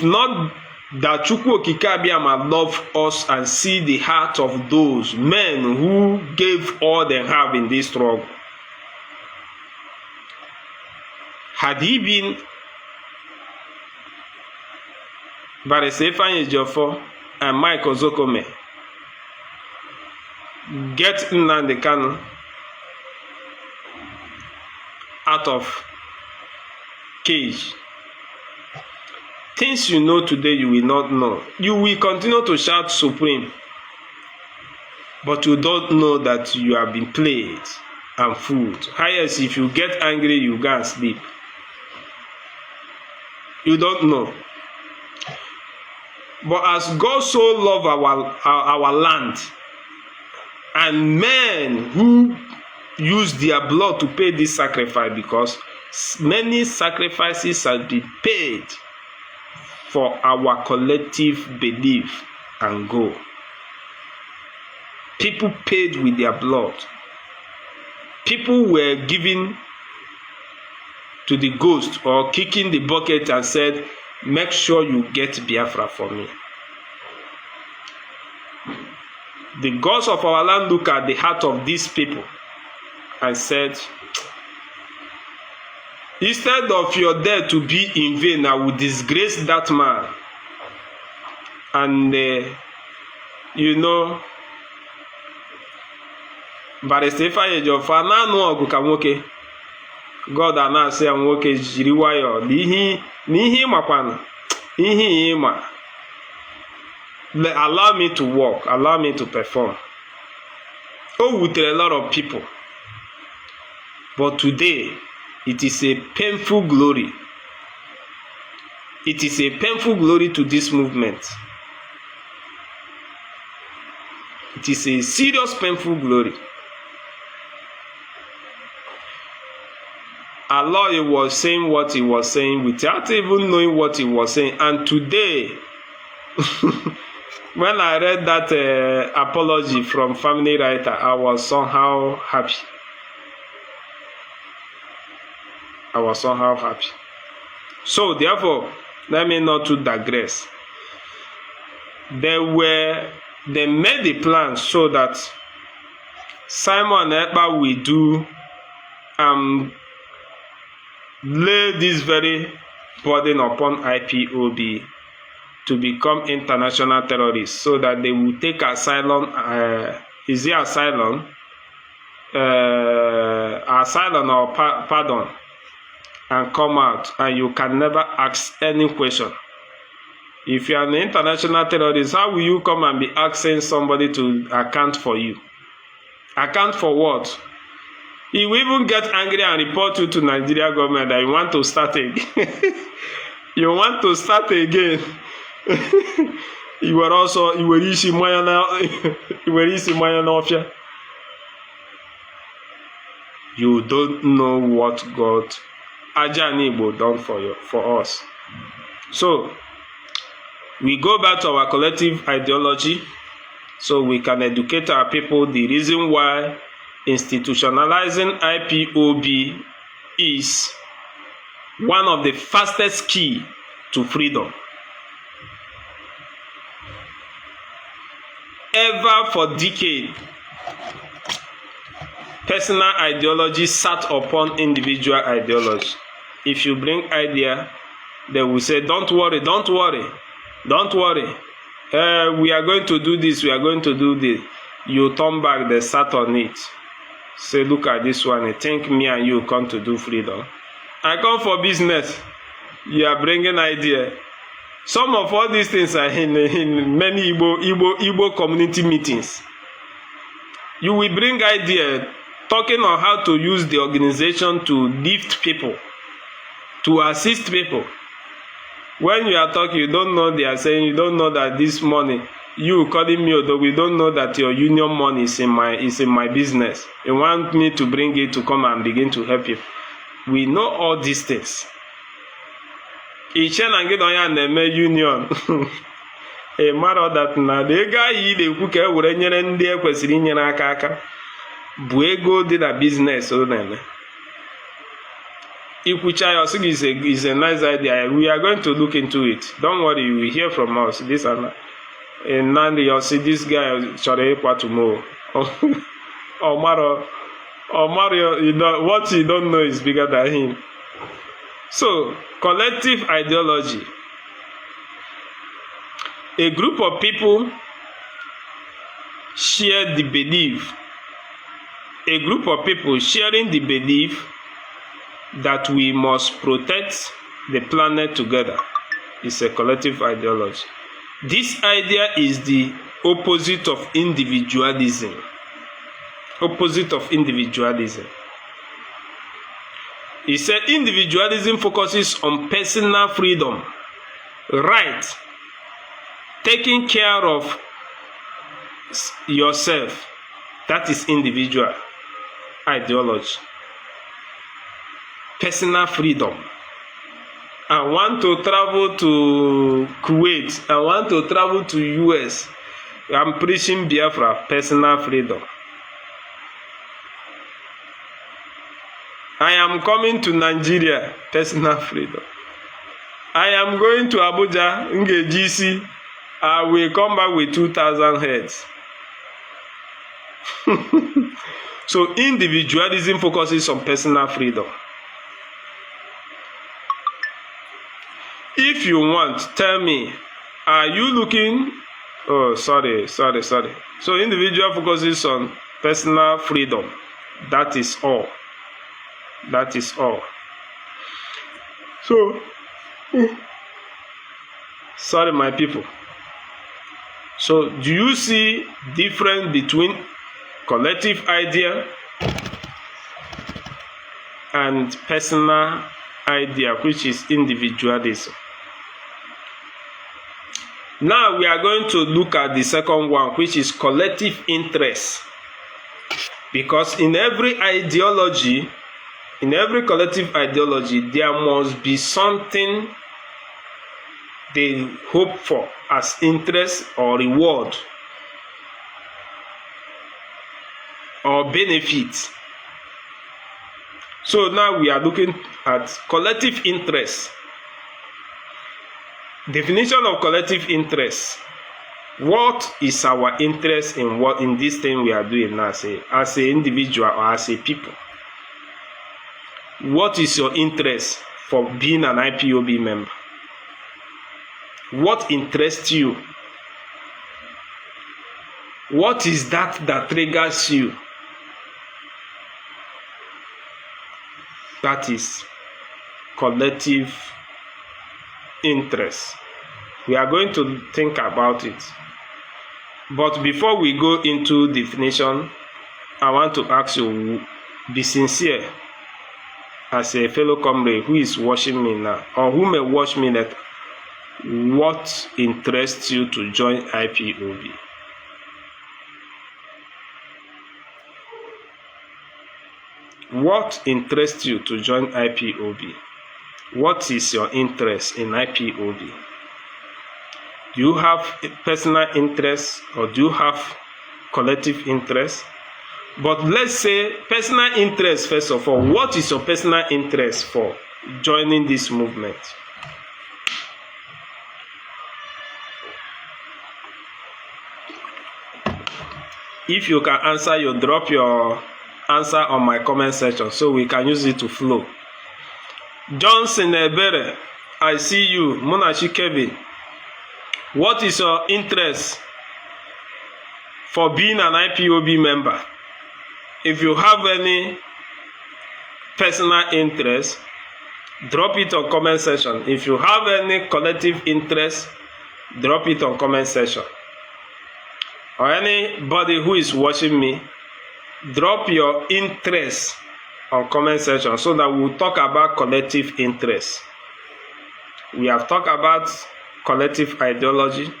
not, that Chukwu Okike Abiyama love us and see the heart of those men who gave all they have in this struggle. Had he been Barrister Ifeanyi Ejiofor, and Mike Ozokome get Nnamdi Kanu out of cage. Things you know today you will not know. You will continue to shout supreme, but you don't know that you have been played and fooled. Highest, if you get angry, you go and sleep. You don't know. But as God so love our land, and men who use their blood to pay this sacrifice, because many sacrifices have been paid for our collective belief and goal. People paid with their blood. People were given to the ghost or kicking the bucket and said, make sure you get Biafra for me. The gods of our land look at the heart of these people and said, instead of your death to be in vain, I will disgrace that man. And you know, Barrister Ifeanyi na-anụ ọgụ ka nwoke. God na-asị ya nwoke jiri nwayọọ n'ihe ịmakwana ihe ịma. Allow me to work, allow me to perform. Oh, with a lot of people. But today, it is a painful glory. It is a painful glory to this movement. It is a serious painful glory. Allah was saying what he was saying without even knowing what he was saying. And today, when I read that apology from Family Writer, I was somehow happy. I was somehow happy. So therefore, let me not to digress. They made the plan so that Simon Ekpa will do lay this very burden upon IPOB to become international terrorists, so that they will take asylum. Is it asylum? Asylum or pardon, and come out, and you can never ask any question. If you are an international terrorist, how will you come and be asking somebody to account for you? Account for what? He will even get angry and report you to Nigeria government that you want to start again. You want to start again. You were isi mayana. You don't know what God Ajanibo done for us. So we go back to our collective ideology, so we can educate our people the reason why institutionalizing IPOB is one of the fastest key to freedom. Ever for decades, personal ideology sat upon individual ideology. If you bring idea, they will say, don't worry, don't worry, don't worry. We are going to do this, we are going to do this. You turn back, they sat on it. Say, look at this one, I think me and you come to do freedom. I come for business. You are bringing idea. Some of all these things are in many Igbo community meetings. You will bring idea, talking on how to use the organization to lift people, to assist people. When you are talking, you don't know they are saying, you don't know that this money, you calling me, although we don't know that your union money is in my business. You want me to bring it to come and begin to help you. We know all these things. Ichen and get on your union. A matter that na the guy the cook would end there questioning in a kaka. Buego did a business so then. Ikucha is a nice idea. We are going to look into it. Don't worry, you will hear from us. This and Nnamdi, you'll see this guy sorry tomorrow. Or Mario, you know what you don't know is bigger than him. So, collective ideology. A group of people share the belief. A group of people sharing the belief that we must protect the planet together is a collective ideology. This idea is the opposite of individualism. Opposite of individualism. He said individualism focuses on personal freedom, right, taking care of yourself. That is individual ideology. Personal freedom. I want to travel to Kuwait. I want to travel to US. I'm preaching Biafra, personal freedom. I am coming to Nigeria, personal freedom. I am going to Abuja, Ngejisi. I will come back with 2,000 heads. So individualism focuses on personal freedom. If you want, tell me, are you looking? Oh, sorry. So individual focuses on personal freedom. That is all. That is all. So, sorry, my people. So, do you see difference between collective idea and personal idea, which is individualism? Now we are going to look at the second one, which is collective interest. Because in every ideology, in every collective ideology, there must be something they hope for as interest or reward or benefit. So now we are looking at collective interest. Definition of collective interest. What is our interest in this thing we are doing now, as a individual or as a people? What is your interest for being an IPOB member? What interests you? What is that triggers you? That is collective interest. We are going to think about it. But before we go into definition, I want to ask you, be sincere as a fellow comrade who is watching me now, or who may watch me later. What interests you to join IPOB? What interests you to join IPOB? What is your interest in IPOB? Do you have a personal interest or do you have collective interest? But let's say personal interest first of all. What is your personal interest for joining this movement? If you can answer, you drop your answer on my comment section so we can use it to flow. Johnson Ebere, I see you. Munachi Kevin, what is your interest for being an IPOB member? If you have any personal interest, drop it on comment section. If you have any collective interest, drop it on comment section. Or anybody who is watching me, drop your interest on comment section so that we'll talk about collective interest. We have talked about collective ideology,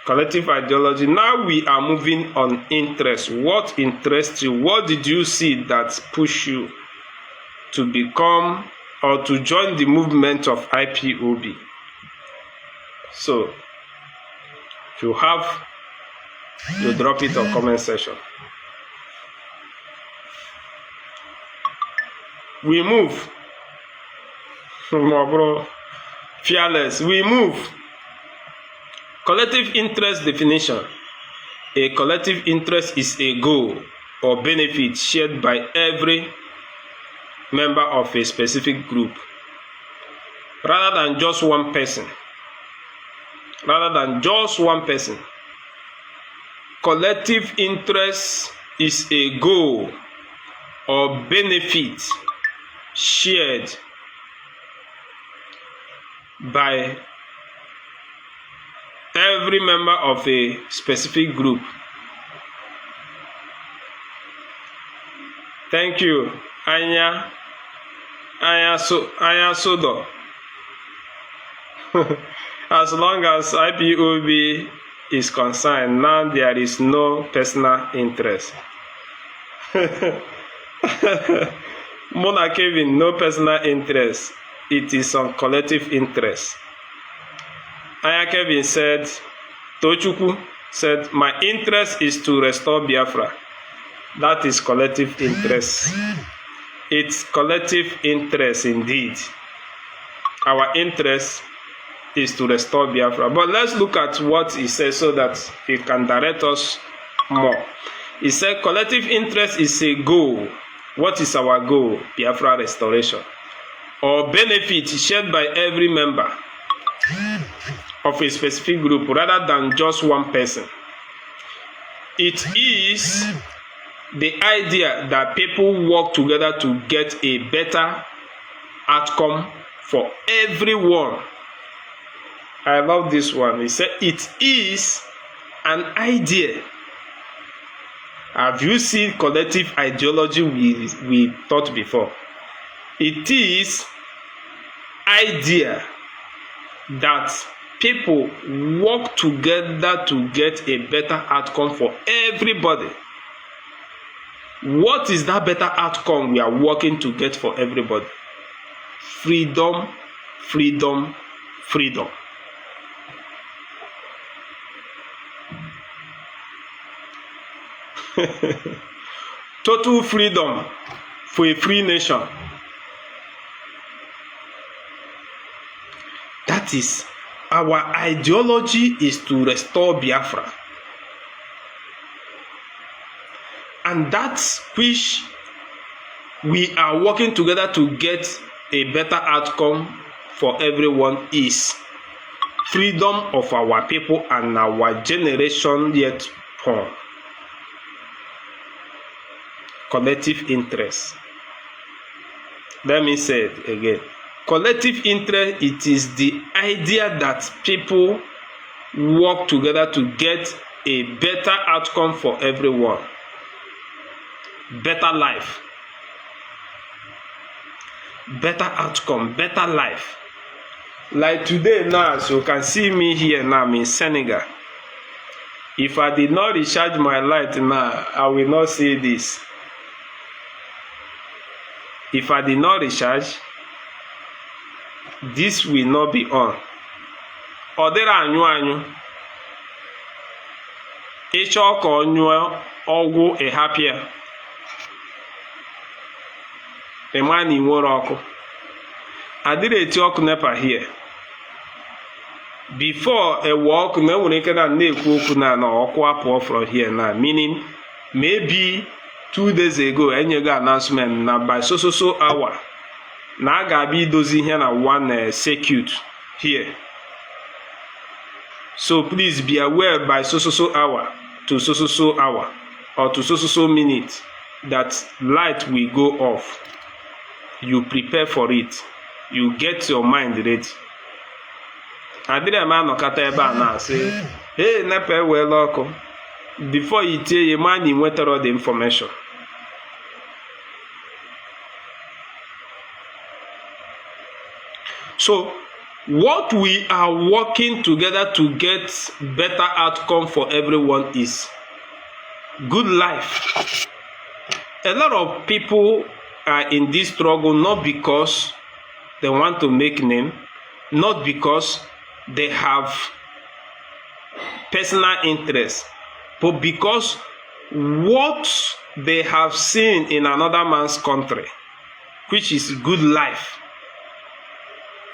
collective ideology. Now we are moving on interest. What interests you? What did you see that push you to become or to join the movement of IPOB? So, if you have, you drop it on comment section. We move. Bro. Fearless. We move. Collective interest definition. A collective interest is a goal or benefit shared by every member of a specific group, rather than just one person. rather than just one person. Collective interest is a goal or benefit shared by every member of a specific group. Thank you, Anya Sodo. As long as IPOB is concerned, now there is no personal interest. Mona Kevin, no personal interest. It is on collective interest. Aya Kevin said, Tochukwu said, my interest is to restore Biafra. That is collective interest. It's collective interest indeed. Our interest is to restore Biafra. But let's look at what he says so that he can direct us more. He said collective interest is a goal. What is our goal? Biafra restoration. Or benefit shared by every member of a specific group rather than just one person. It is the idea that people work together to get a better outcome for everyone. I love this one. He said it is an idea. Have you seen collective ideology we taught before? It is idea that people work together to get a better outcome for everybody. What is that better outcome we are working to get for everybody? Freedom, freedom, freedom. Total freedom for a free nation. That is, our ideology is to restore Biafra. And that's which we are working together to get a better outcome for everyone is freedom of our people and our generation yet born. Collective interest. Let me say it again. Collective interest, it is the idea that people work together to get a better outcome for everyone. Better life. Better outcome, better life. Like today now, so you can see me here now, I'm in Senegal. If I did not recharge my light now, I will not see this. If I did not recharge, this will not be on. Odera anyu. Ịchọ ka ọnyụọ ọgwụ ịhapịa. Emani nwere ọkụ. Adịrị eti ọkụ nepa here. Before a walk, me nwere ike na na-ekwu okwu na ọkụ apụọ from here na, meaning maybe 2 days ago enyego announcement na by so hour na a ga-abịa idozi ihe na one circuit here. So please be aware by so hour to so hour or to so minute that light will go off. You prepare for it. You get your mind ready. Adịrị m anọkata ebe a na-asị, hey, nepa ewela ọkụ. Before you tell your man you nwetara the information. So, what we are working together to get better outcome for everyone is good life. A lot of people are in this struggle not because they want to make name, not because they have personal interest, but because what they have seen in another man's country, which is good life,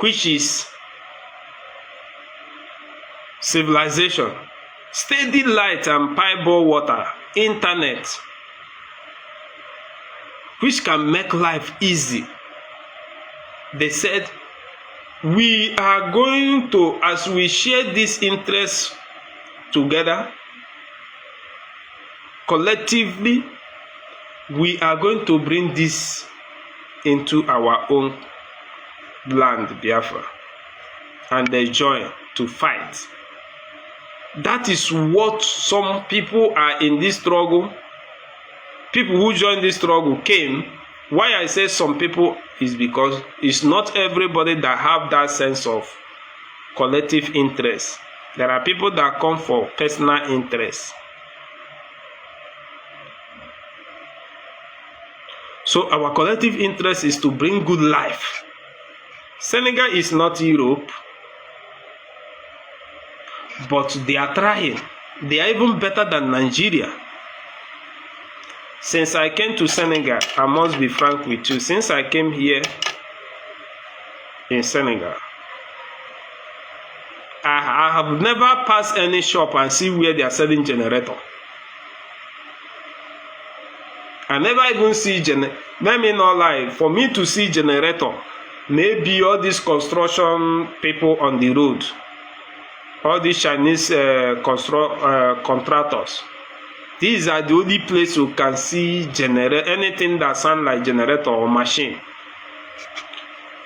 which is civilization, steady light and pipeball water, internet, which can make life easy. They said we are going to, as we share this interest together, collectively, we are going to bring this into our own land, Biafra, and join to fight. That is what some people are in this struggle. People who joined this struggle came. Why I say some people is because it's not everybody that have that sense of collective interest. There are people that come for personal interest. So our collective interest is to bring good life. Senegal is not Europe, but they are trying. They are even better than Nigeria. Since I came to Senegal, I must be frank with you, since I came here in Senegal, I have never passed any shop and see where they are selling generator. I never even see let me not lie, for me to see generator, maybe all these construction people on the road, all these Chinese contractors, these are the only place you can see anything that sound like generator or machine.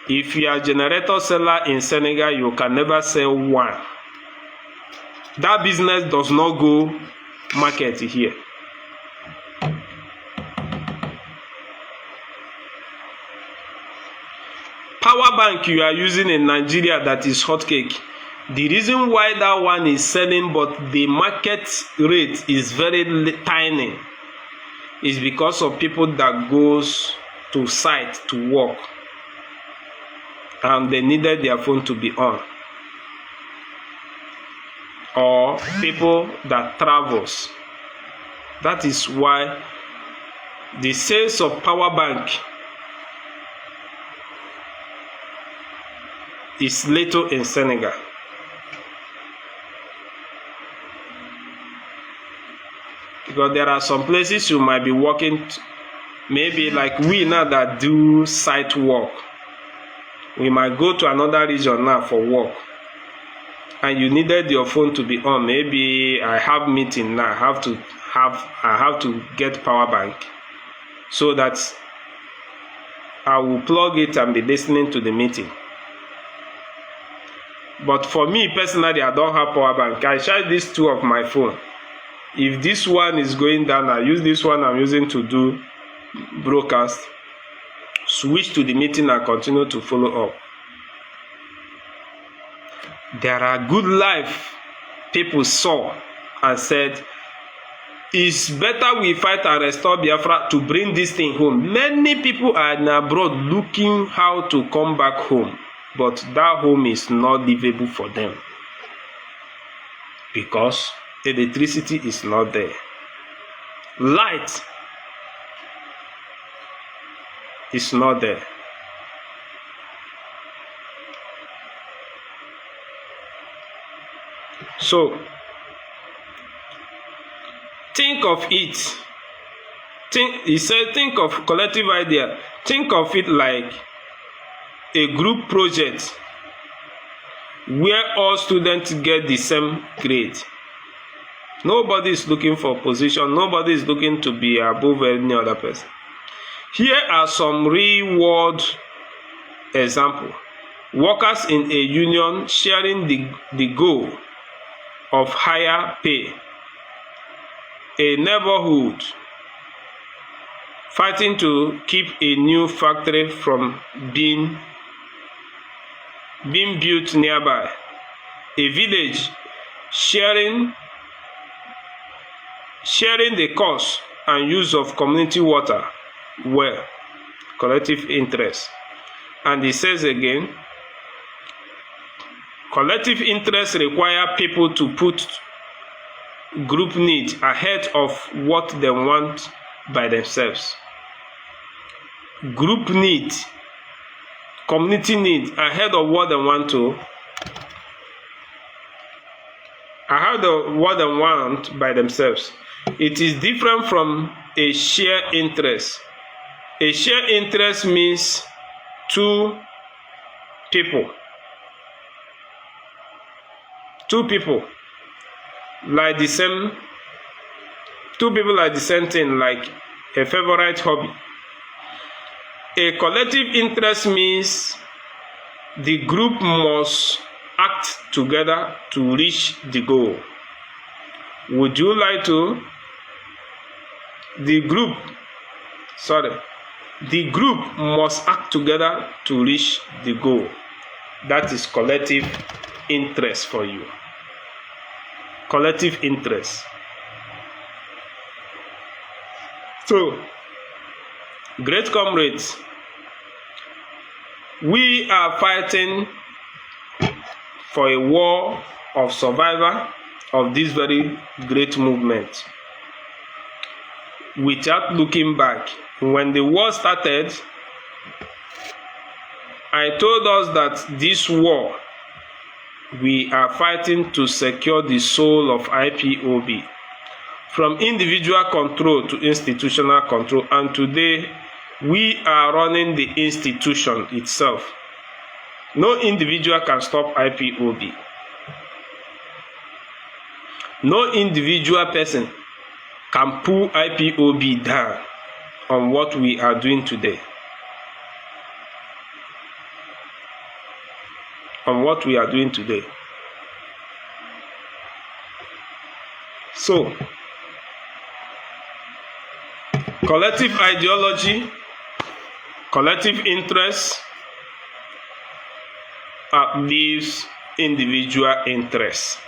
If you are a generator seller in Senegal, you can never sell one. That business does not go market here. Power bank you are using in Nigeria that is hotcake. The reason why that one is selling but the market rate is very tiny is because of people that goes to site to work and they needed their phone to be on, or people that travels. That is why the sales of power bank is little in Senegal. Because there are some places you might be working, maybe like we now that do site work. We might go to another region now for work, and you needed your phone to be on. Maybe I have meeting now, I have to get power bank, so that I will plug it and be listening to the meeting. But for me personally, I don't have power bank. I charge these two of my phone. If this one is going down, I use this one I'm using to do broadcast, switch to the meeting and continue to follow up. There are good life people saw and said, it's better we fight and restore Biafra to bring this thing home. Many people are in abroad looking how to come back home, but that home is not livable for them because electricity is not there. Light is not there. So think of it. He said, think of collective idea. Think of it like a group project where all students get the same grade. Nobody is looking for position. Nobody is looking to be above any other person. Here are some real world examples. Workers in a union sharing the goal of higher pay. A neighborhood fighting to keep a new factory from being built nearby. A village sharing the cost and use of community water well. Collective interest. And he says again, collective interest require people to put group need ahead of what they want by themselves. Group need, community need ahead of what they want by themselves. It is different from a shared interest. A shared interest means two people two people like the same thing, like a favorite hobby. A collective interest means the group must act together to reach the goal. Would you like to? The group must act together to reach the goal. That is collective interest for you. Collective interest. So, great comrades, we are fighting for a war of survival of this very great movement. Without looking back, when the war started, I told us that this war, we are fighting to secure the soul of IPOB, from individual control to institutional control, and today we are running the institution itself. No individual can stop IPOB. No individual person can pull IPOB down on what we are doing today. So, collective ideology, collective interest outlives individual interest,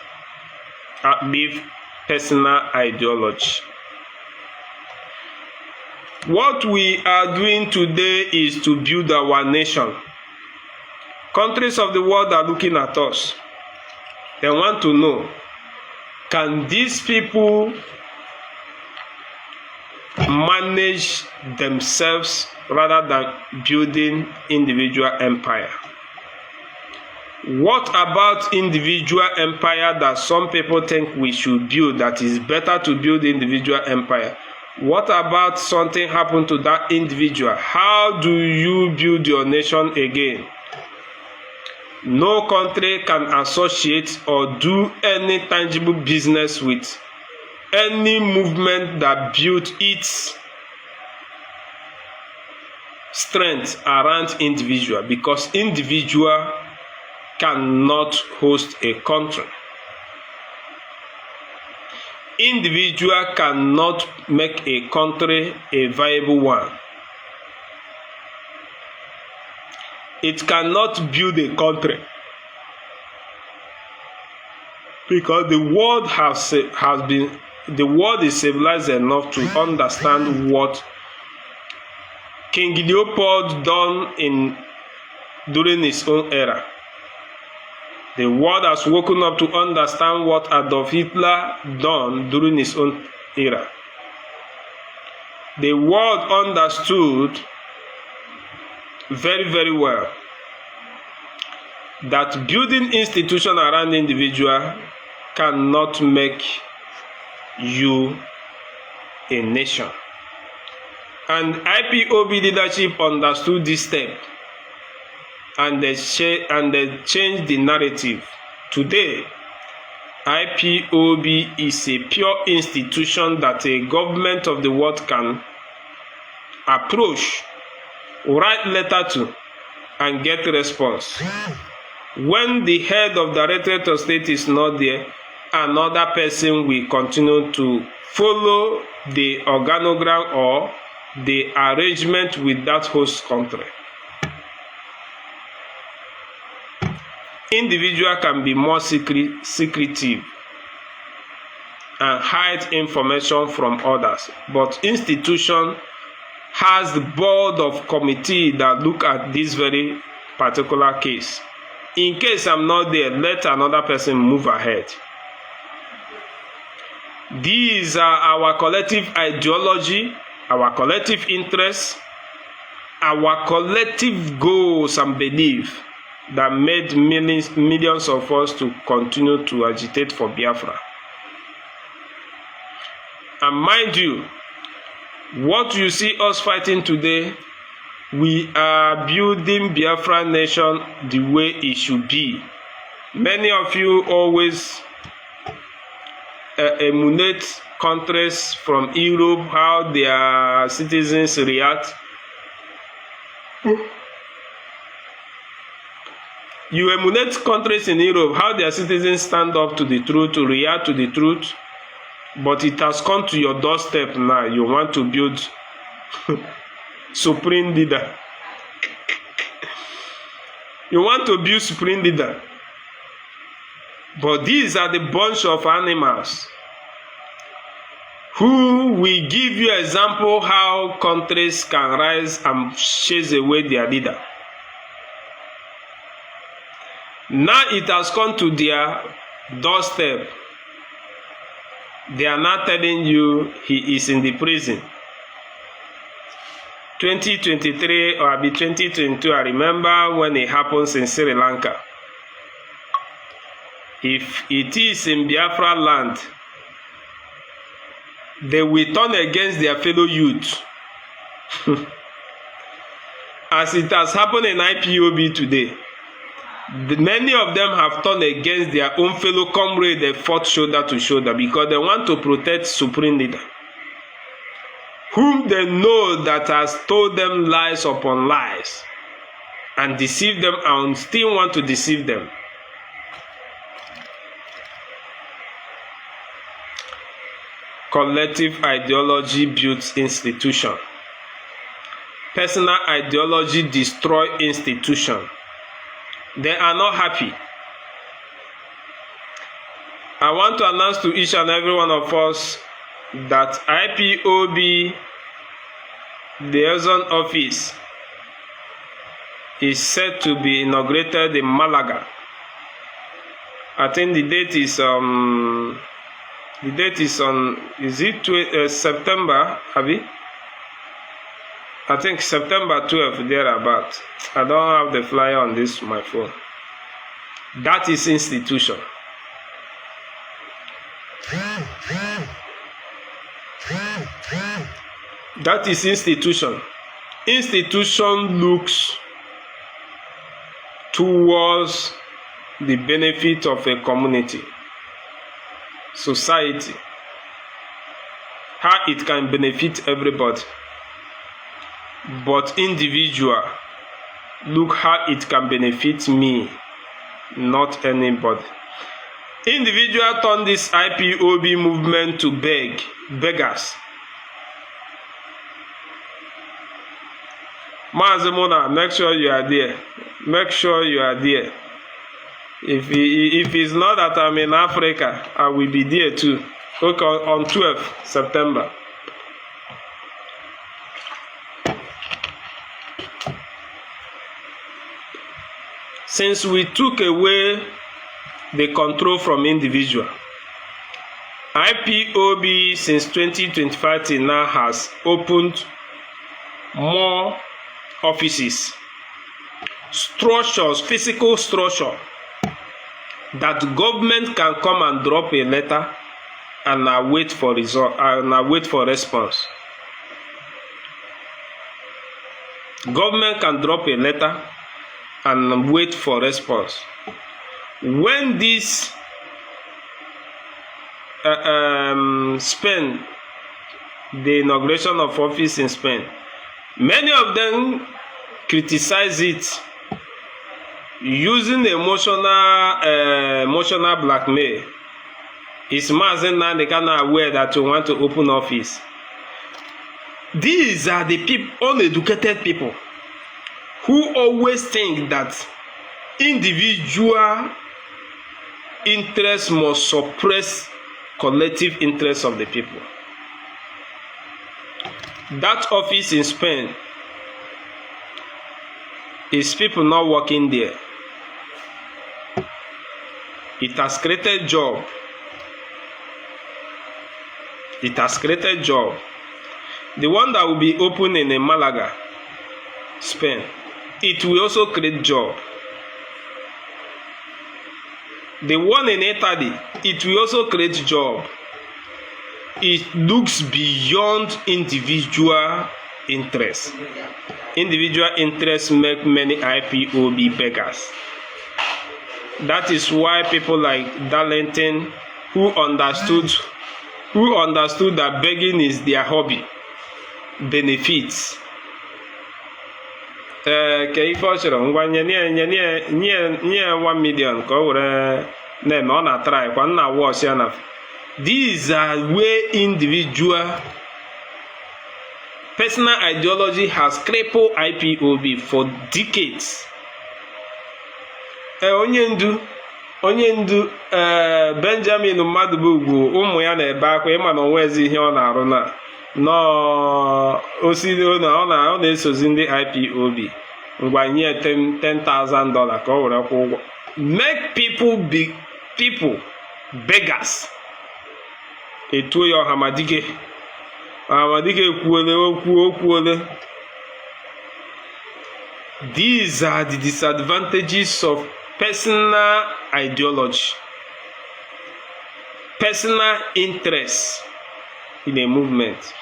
outlives personal ideology. What we are doing today is to build our nation. Countries of the world are looking at us. They want to know, can these people manage themselves rather than building individual empire? What about individual empire that some people think we should build, that is better to build individual empire? What about something happen to that individual? How do you build your nation again? No country can associate or do any tangible business with any movement that built its strength around individual, because individual cannot host a country. Individual cannot make a country a viable one. It cannot build a country, because the world is civilized enough to understand what King Leopold done during his own era. The world has woken up to understand what Adolf Hitler done during his own era. The world understood very, very well that building institution around individual cannot make you a nation. And IPOB leadership understood this step, and they changed the narrative. Today, IPOB is a pure institution that a government of the world can approach, write letter to, and get response. When the head of the Directorate of State is not there, another person will continue to follow the organogram or the arrangement with that host country. Individual can be more secretive and hide information from others, but institution has the board of committee that look at this very particular case. In case I'm not there, let another person move ahead. These are our collective ideology, our collective interests, our collective goals and beliefs that made millions of us to continue to agitate for Biafra. And mind you, what you see us fighting today, we are building Biafra nation the way it should be. Many of you always emulate countries from Europe, how their citizens react. You emulate countries in Europe, how their citizens stand up to the truth, to react to the truth. But it has come to your doorstep now. You want to build supreme leader. You want to build supreme leader. But these are the bunch of animals who will give you example how countries can rise and chase away their leader. Now it has come to their doorstep. They are not telling you he is in the prison. 2023 or 2022, I remember when it happens in Sri Lanka. If it is in Biafran land, they will turn against their fellow youth. As it has happened in IPOB today. Many of them have turned against their own fellow comrade. They fought shoulder to shoulder because they want to protect supreme leader, whom they know that has told them lies upon lies and deceived them and still want to deceive them. Collective ideology builds institution. Personal ideology destroys institution. They are not happy. I want to announce to each and every one of us that IPOB, the liaison office, is set to be inaugurated in Malaga. I think the date is on, is it September, Abi? I think September 12th, thereabout. I don't have the flyer on this my phone. That is institution. That is institution. Institution looks towards the benefit of a community, society, how it can benefit everybody. But individual, look how it can benefit me, not anybody. Individual turn this IPOB movement to beggars. Mazemona, make sure you are there. Make sure you are there. If it's not that I'm in Africa, I will be there too. Okay, on 12th September. Since we took away the control from individual, IPOB since 2025 till now has opened more offices, structures, physical structure, that government can come and drop a letter and wait for result and wait for response. Government can drop a letter and wait for response. When this Spain, the inauguration of office in Spain, many of them criticize it using emotional blackmail. It's Mazen they cannot aware that you want to open office. These are the people, uneducated people, who always think that individual interests must suppress collective interests of the people. That office in Spain is people not working there. It has created job. It has created job. The one that will be opening in Malaga, Spain, it will also create job. The one in Italy, it will also create job. It looks beyond individual interests. Individual interests make many IPOB beggars. That is why people like Darlington, who understood that begging is their hobby, benefits. Ka ife ọ chọrọ ngwa nye 1 million ka o were na-eme ọ na-atrai kwa nna watch ya na. These are where individual personal ideology has crippled IPOB for decades. Onye ndu Benjamin Mmadụbugwu ụmụ ya na-ebe akwa ịma na onwezi ihe ọ na-arụ na ọ na-esozi ndị IPOB ngwa nye $10,000 ka ọ were kwụ ụgwọ. Make people beggars. Etuo ya Ọhamadike ekwuole. These are the disadvantages of personal ideology, personal interest in a movement.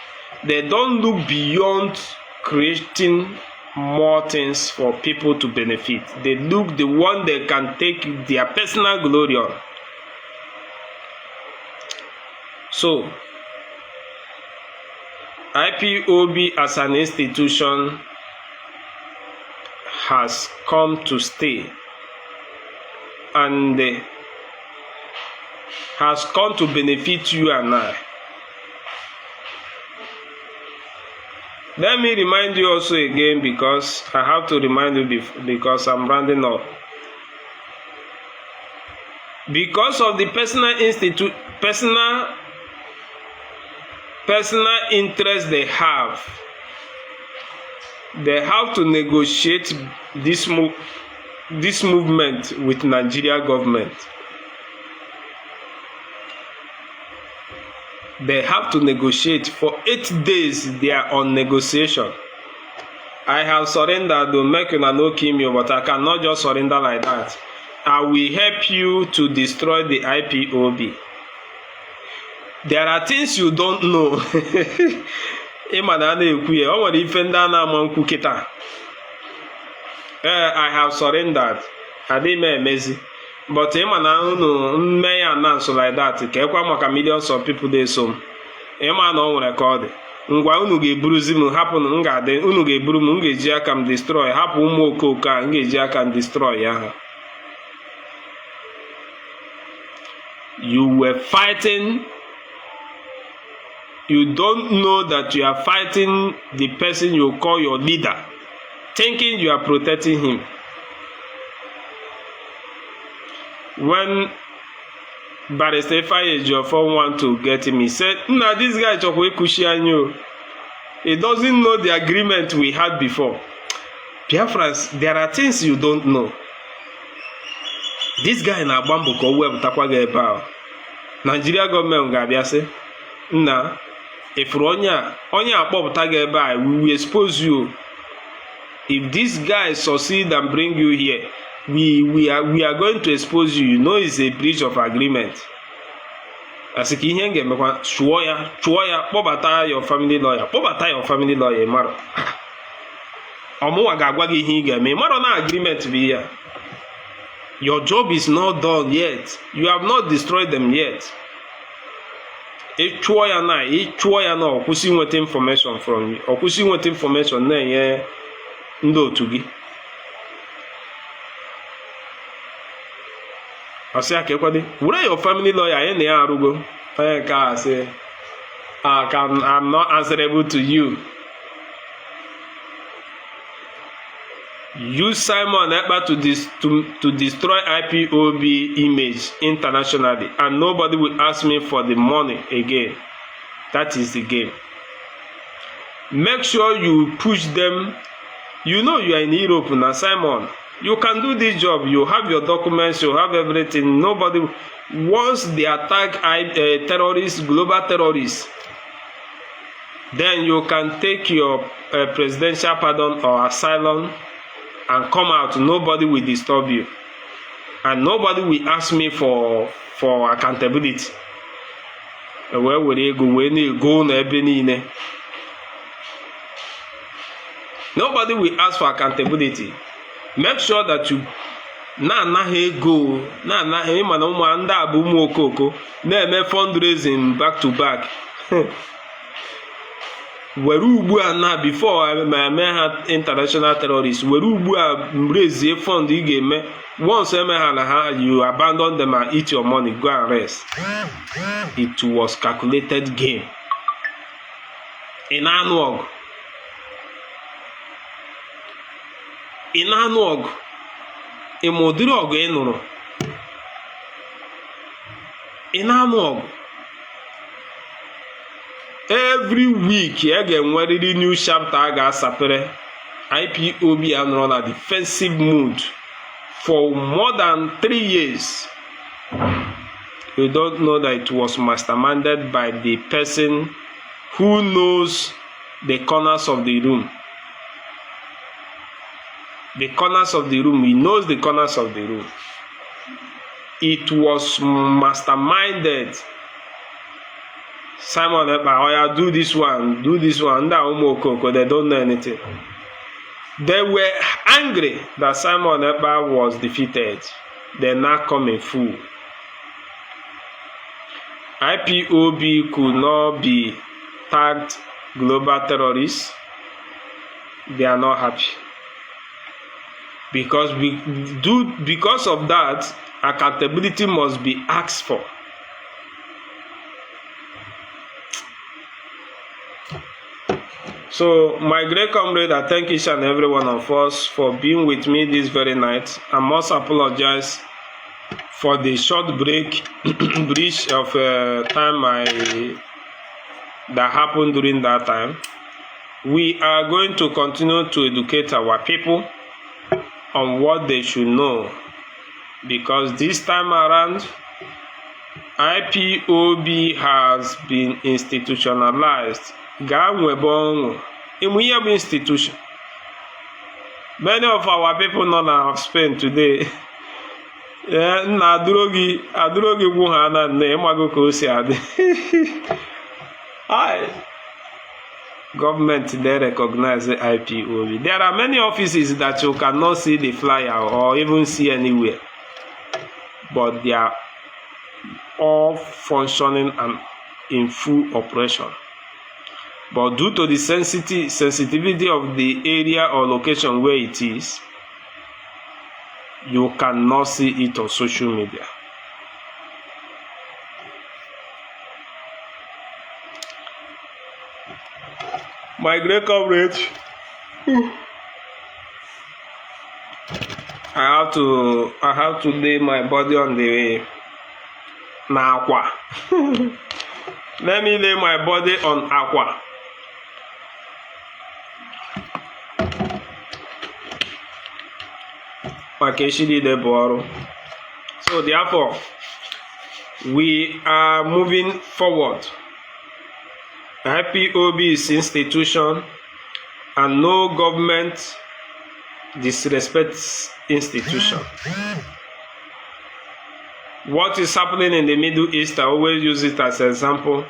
They don't look beyond creating more things for people to benefit. They look the one they can take their personal glory on. So, IPOB as an institution has come to stay and has come to benefit you and I. Let me remind you also again, because I have to remind you because I'm rounding up. Because of the personal interest they have to negotiate this movement with Nigeria government. They have to negotiate for 8 days. They are on negotiation. I have surrendered to make you no kill me, but I cannot just surrender like that. I will help you to destroy the IPOB. There are things you don't know. I have surrendered. I didn't messy. But may announce like that. Millions of people there so. Record. Ngwa unu ga-eburuzi m hapụ ngade unu ga-eburu m ngeji aka m destroy hapụ ụmụ okoka ngeji aka m destroy ya. You were fighting. You don't know that you are fighting the person you call your leader, thinking you are protecting him. When Barrister Ejiofor want to get him, he said, "Nah, this guy chokwe kushianyo. He doesn't know the agreement we had before." Biafrans, there are things you don't know. This guy na bambu ko web takwaga eba. Nigeria government ga-abịa sị, "Nna, if onye akpọpụta gị ebe a, we will expose you. If this guy succeed and bring you here, we are going to expose you. You know it's a breach of agreement." Asị ka ihe ga-emekwa chụọ ya, kpọbata your family lawyer, mara. Ọmụwa ga-agwa gị ihe ị ga-eme, mara na agreement bụ ya. Your job is not done yet. You have not destroyed them yet. Ịchụọ ya na ọkwụsị nweta information from you. Ọkwụsị nweta information na-enye ndị otu gị. Asị aka ekwade, were your family lawyer anyị na ya arụgo. Onye ka asị, I'm not answerable to you. Use Simon Ekpa to destroy IPOB image internationally, and nobody will ask me for the money again. That is the game. Make sure you push them. You know you are in Europe now, Simon. You can do this job. You have your documents. You have everything. Nobody. Once they attack terrorists, global terrorists, then you can take your presidential pardon or asylum and come out. Nobody will disturb you, and nobody will ask me for accountability. Where would they go? When they go na ebe niile. Nobody will ask for accountability. Make sure that na-anaghị ego na-anaghị ịma na ụmụ ndị a bụ ụmụ okoko na-eme fundraising back to back were ugbu a na before ma eme ha international terrorists were ugbu a raise fund ị ga-eme once emeghara ha you abandon them and eat your money go and rest. It was calculated game. Ị na-anụ ọgụ ịma ụdịrị ọgụ ị nụrụ ị na-anụ ọgụ every week a ga-enwerịrị new chapter a ga-asapere. IPOB anọrọ na defensive mood for more than 3 years. You don't know that it was masterminded by the person who knows the corners of the room. The corners of the room. He knows the corners of the room. It was masterminded. Simon Ekpa, oh yeah, do this one. They don't know anything. They were angry that Simon Ekpa was defeated. They now come a fool. IPOB could not be tagged global terrorists. They are not happy. Because of that, accountability must be asked for. So, my great comrade, I thank each and every one of us for being with me this very night. I must apologize for the short breach of time that happened during that time. We are going to continue to educate our people on what they should know, because this time around, IPOB has been institutionalized. Institution. Many of our people know now Spain today. Government, they recognize the IPOB. There are many offices that you cannot see the flyer or even see anywhere, but they are all functioning and in full operation. But due to the sensitivity of the area or location where it is, you cannot see it on social media. My great comrade, I have to lay my body on the aqua. Let me lay my body on aqua. So therefore, we are moving forward. IPOB is institution, and no government disrespects institution. What is happening in the Middle East, I always use it as an example,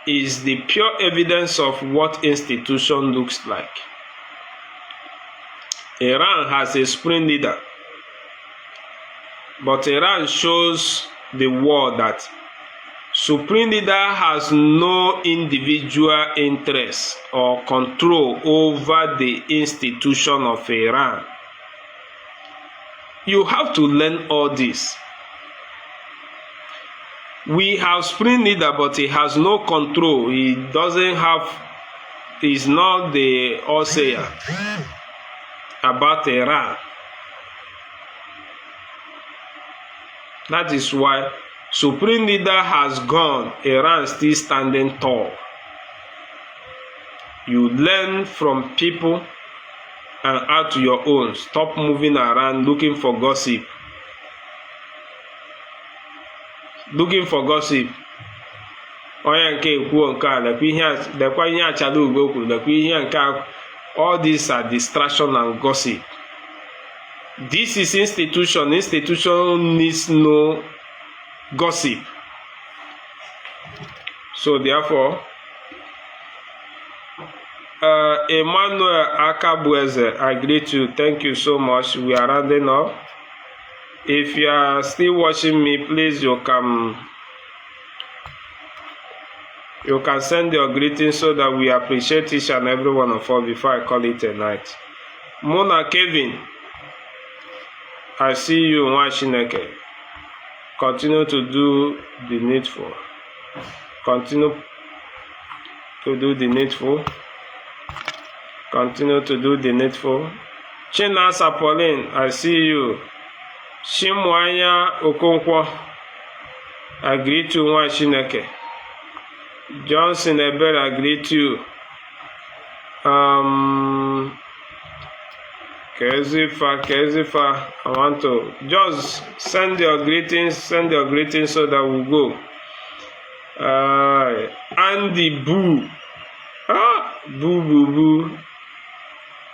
is the pure evidence of what institution looks like. Iran has a supreme leader, but Iran shows the world that supreme leader has no individual interest or control over the institution of Iran. You have to learn all this. We have supreme leader, but he has no control. He is not the all-sayer about Iran. That is why supreme leader has gone, Iran still standing tall. You learn from people and add to your own. Stop moving around looking for gossip. Looking for gossip. All these are distraction and gossip. This is institution. Institution needs no gossip. So therefore, Emmanuel Akabueze, I greet you. Thank you so much. We are rounding up. If you are still watching me, please you can send your greetings so that we appreciate each and every one of us before I call it a night. Mona Kevin, I see you, Nwachineke. Continue to do the needful. Continue to do the needful. Continue to do the needful. Chinasa Pauline, I see you. Shimwanya Okonkwo, I greet you, Nwachineke. Johnson Ebere, I greet you. Kezifa, I want to just send your greetings so that we'll go. Andy Boo. Boo.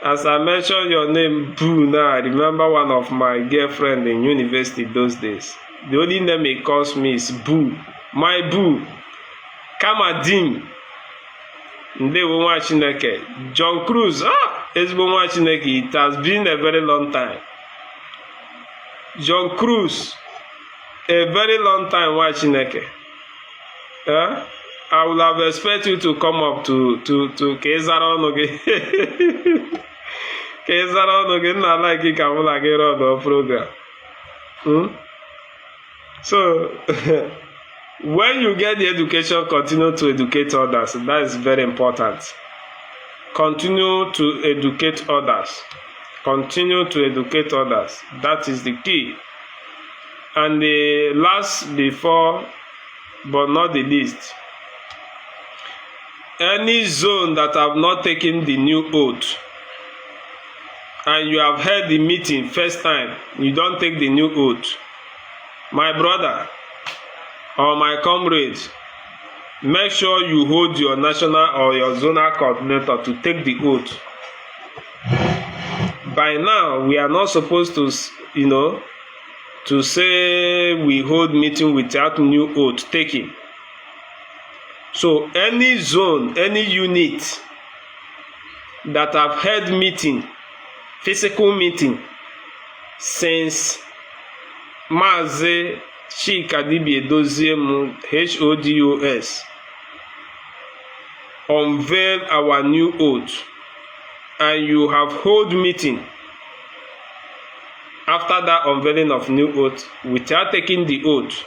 As I mentioned your name, Boo, now I remember one of my girlfriend in university those days. The only name he calls me is Boo. My Boo. Kamadim. Ndewo Nwachineke. John Cruz. Ezbo Nwachineke. It has been a very long time. John Cruz. A very long time Nwachineke. I would have expected you to come up to Kezara Onoge. Kezara Onoge na like it can like a other program. So when you get the education, continue to educate others. That is very important. Continue to educate others. Continue to educate others. That is the key. And the last before, but not the least, any zone that have not taken the new oath, and you have heard the meeting first time, you don't take the new oath, my brother or my comrade, make sure you hold your national or your zonal coordinator to take the oath. By now, we are not supposed to, to say we hold meeting without new oath taking. So any zone, any unit that have held meeting, physical meeting, since Maazị Chika Dibia Edoziemu HODOS unveil our new oath, and you have hold meeting after that unveiling of new oath without taking the oath,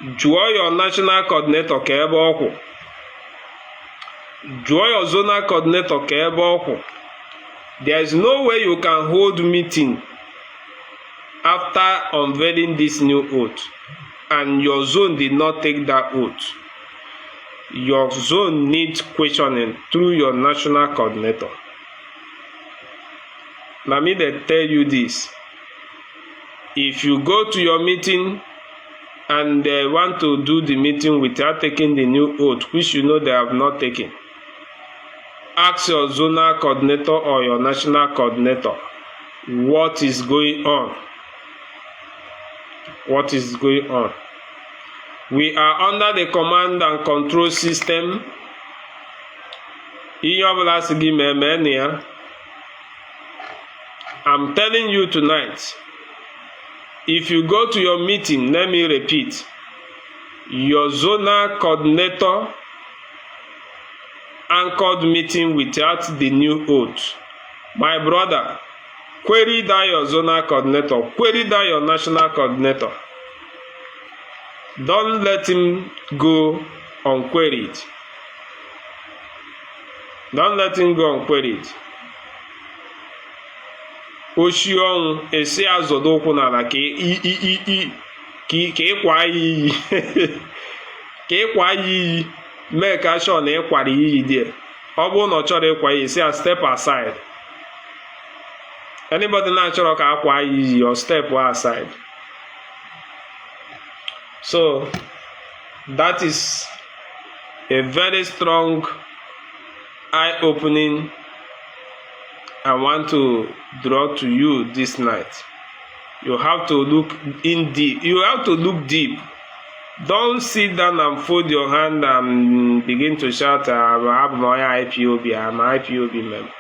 jụọ your national coordinator ka ebe ọkwụ, jụọ your zonal coordinator ka ebe ọkwụ. There is no way you can hold meeting after unveiling this new oath and your zone did not take that oath. Your zone needs questioning through your national coordinator. Let me tell you this. If you go to your meeting and they want to do the meeting without taking the new oath, which you know they have not taken, ask your zonal coordinator or your national coordinator what is going on. What is going on? We are under the command and control system. I'm telling you tonight, if you go to your meeting, let me repeat, your zonal coordinator anchored meeting without the new oath. My brother, query that your zonal coordinator, query that your national coordinator. Don't let him go unqueried. Don't let him go unqueried. Oshion esi azodo okwu n'ala ka ịkwa iyi ka ịkwa iyi mee ka sure na ịkwara iyi dị. Ọ bụrụ na ọ chọrọ ịkwa iyi, say step aside. Anybody na-achọrọ ka akwa iyi, your step aside. So that is a very strong eye-opening I want to draw to you this night. You have to look in deep. You have to look deep. Don't sit down and fold your hand and begin to shout, I'm my IPOB, I'm an IPOB member.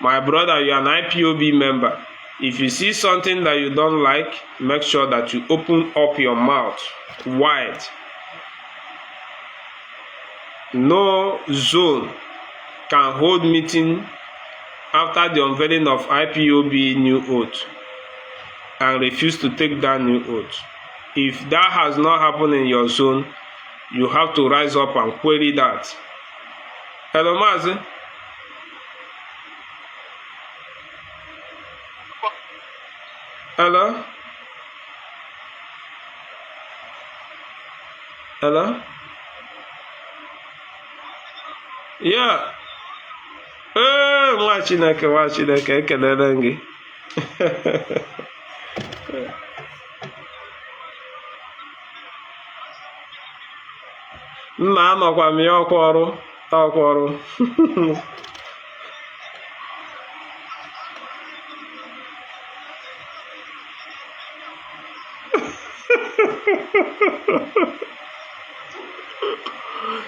My brother, you are an IPOB member. If you see something that you don't like, make sure that you open up your mouth wide. No zone can hold meeting after the unveiling of IPOB new oath and refuse to take that new oath. If that has not happened in your zone, you have to rise up and query that. Hello, Mazi. Hello? Hello? Yeah. Nwa Chineke, ekelere gị. Nna anọkwa m ya ọkwa ọrụ.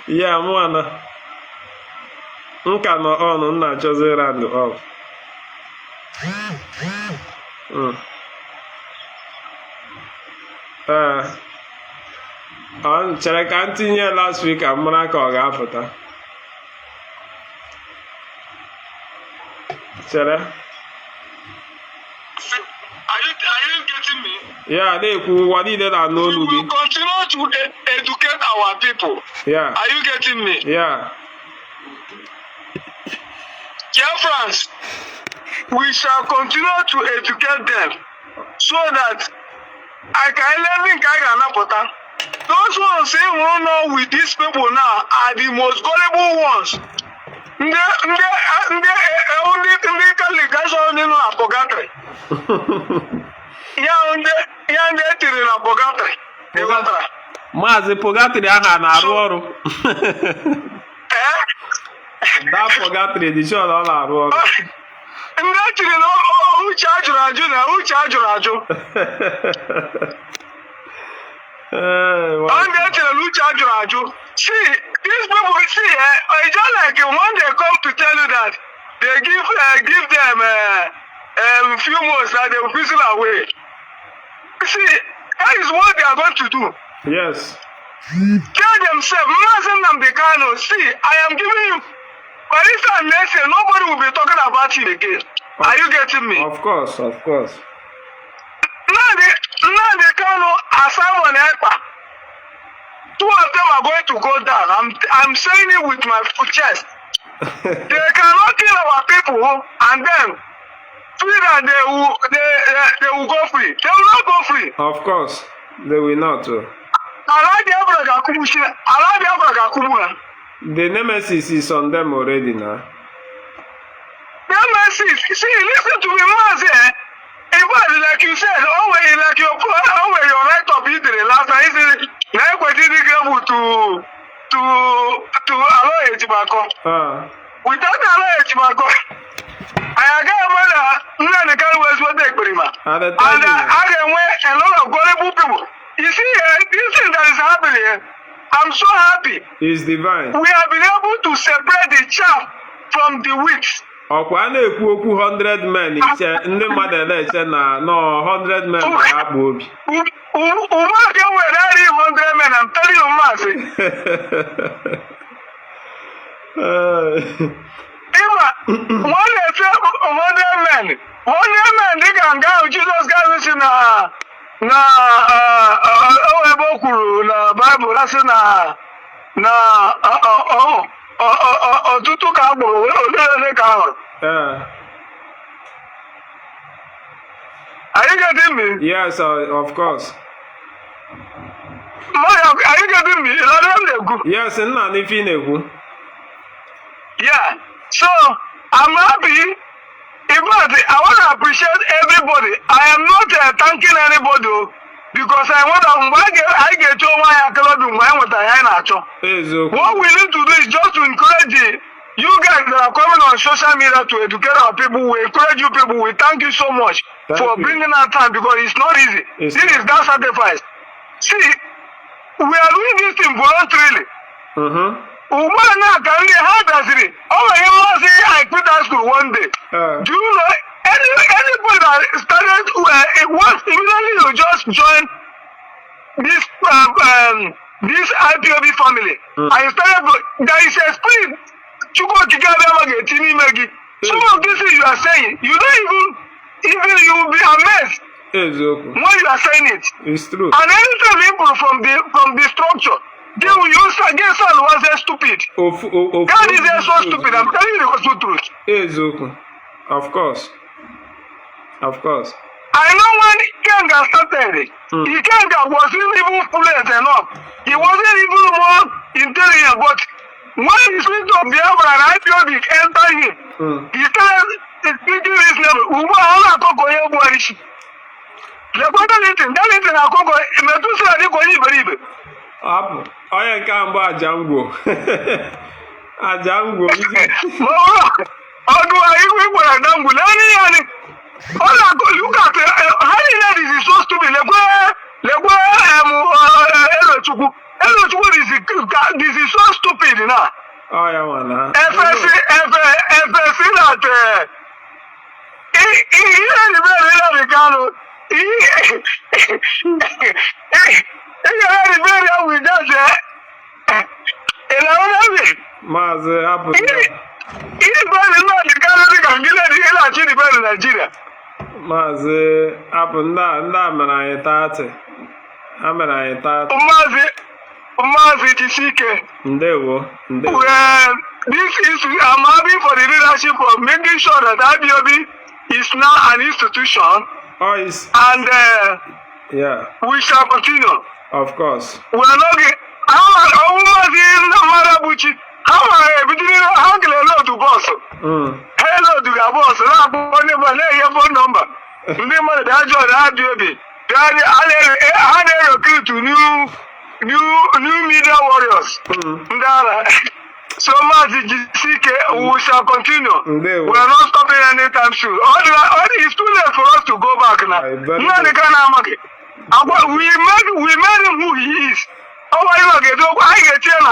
Yeah, mwana. Nka nọ ọnụ nna achọzi rand ọf. Ọ chere ka m tinye last week a mara ka ọ ga-apụta. Chere. Are you getting me? Yeah, na-ekwu ụwa niile na-anụ olu gị. We will continue to educate our people. Yeah. Are you getting me? Yeah. Dear friends, we shall continue to educate them so that I can learn Kaganapota. Those who say we don't know with these people now are the most gullible ones. Only purgatory. Maazị purgatory ahụ na-arụ ọrụ. That purgatory dị sure ọ na-arụ ọrụ. Ndị tiri na uche ajụrụ ajụ na uche ajụrụ ajụ. Ndị tiri na uche ajụrụ ajụ. See, these people see, it's just like when they come to tell you that they give them few months that they will fizzle away. See, that is what they are going to do. Yes. Tell themselves, Nnamdi Kanu, see, I am giving you, by this time next year, nobody will be talking about it again. Are you getting me? Of course. Nnamdi Kanu, Simon Ekpa, two of them are going to go down. I'm saying it with my full chest. They cannot kill our people and then feel that they will go free. They will not go free. Of course, they will not. The nemesis is on them already now. Nemesis, see, listen to me, Mazi. Like you said, like your right of it the last time, now we didn't be able to allow it back. Without allowing it back, I got Nnamdi Kanu was what they put him at. And I can wear a lot of gullible people. You see, this thing that is happening here, I'm so happy. It's divine. We have been able to separate the chaff from the wheat. Ọkwa na-ekwu okwu 100 men iche ndị mmadụ na-eche na no 100 men na-akpa obi. Ụmụaka nwere arị 100 men, I'm telling you, Mazi. Ima, one na-efe 100 men. 100 men dị ka nga ahụ Jizọs Kraịst si na ebe o kwuru na Baịbụl asị na ọtụtụ ka agbụrụ ole ka ahụrụ. Are you getting me? Yes, of course. Are you getting me? Yes, nna n'ife na-ekwu. Yeah, so I'm happy. In fact, I want to appreciate everybody. I am not thanking anybody because I get to my club what we need to do is just to encourage you guys that are coming on social media to educate our people. We encourage you people. We thank you so much for bringing our time because it's not easy. This is that sacrifice. See, we are doing this thing voluntarily. I quit high school one day. Do you know anybody that started once immediately you just join this IPOB family, and you started, there is a spirit. Some of this things you are saying, you don't even you will be amazed when you are saying it. It's true. And anytime people from the structure, they will use against us was stupid. God is so stupid. I'm telling you the truth. Of course. Of course. I know when Kenga started, Kenga wasn't even fluent enough. He wasn't even more intelligent, but when the spirit of Biafran and IPOB entered him, he started speaking this level. Onye nke a mbụ Ajangwo. Ajangwo. Ọdụ anyị gwara Ajangwo. Look at Haile is so stupid. Legwe Elochukwu. Elochukwu is so stupid now. Oh yeah, man. FSC that he really Kanu. He with that. Maazị apụ ndị mere anyị taatị. Ha mere anyị taatị. Maazị Chisike. Ndewo. This is I'm happy for the leadership of making sure that IPOB is now an institution. Oh, it's... And yeah. We shall continue. Of course. We are not getting... How can I know to boss? Hello to the boss. Phone number. New media warriors. So much we shall continue. We are not stopping anytime soon. It's too late for us to go back now. We made him who he is. I get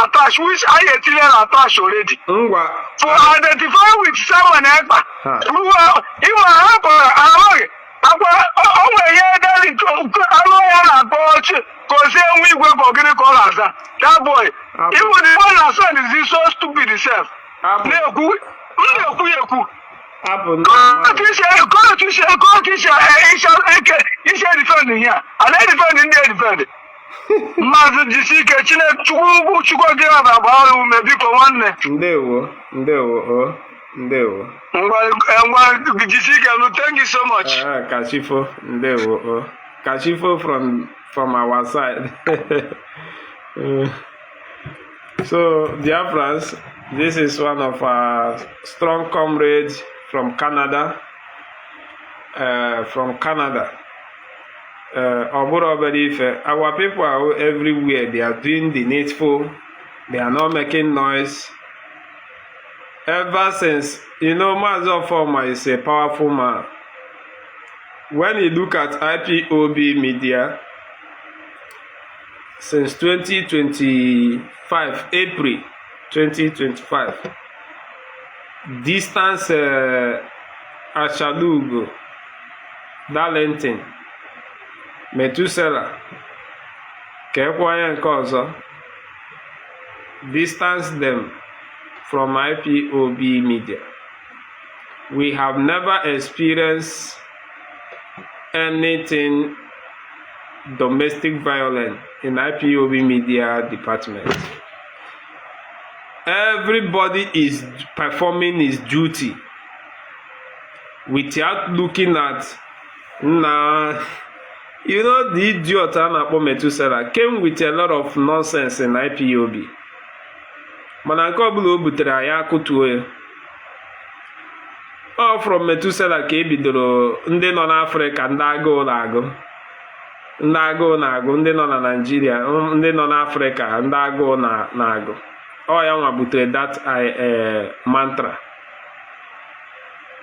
attached, which I get attached already. To identify with someone else. That boy, even the one that son is so stupid himself. Ndewo. Thank you so much. Kashifo, Ndewo. Kashifo from our side. So, dear friends, this is one of our strong comrades from Canada. Our people are everywhere. They are doing the needful. They are not making noise. Ever since, Mazo Former is a powerful man. When you look at IPOB media, since 2025, April 2025, distance Ashalugo, Darlington, Metusela, Kekwaya and Kozo, distance them from IPOB media. We have never experienced anything domestic violence in IPOB media department. Everybody is performing his duty without looking at the idiot Anapo Metusela came with a lot of nonsense in IPOB. Mana nke ọbụla o butere ya akụtuo ya. All from Metusela ka ebidoro ndị nọ n'Africa ndị agụụ na-agụ. Ndị agụụ na-agụ, ndị nọ na Nigeria, ndị nọ n'Africa ndị agụụ na-agụ. Ọ ya nwa butere that mantra.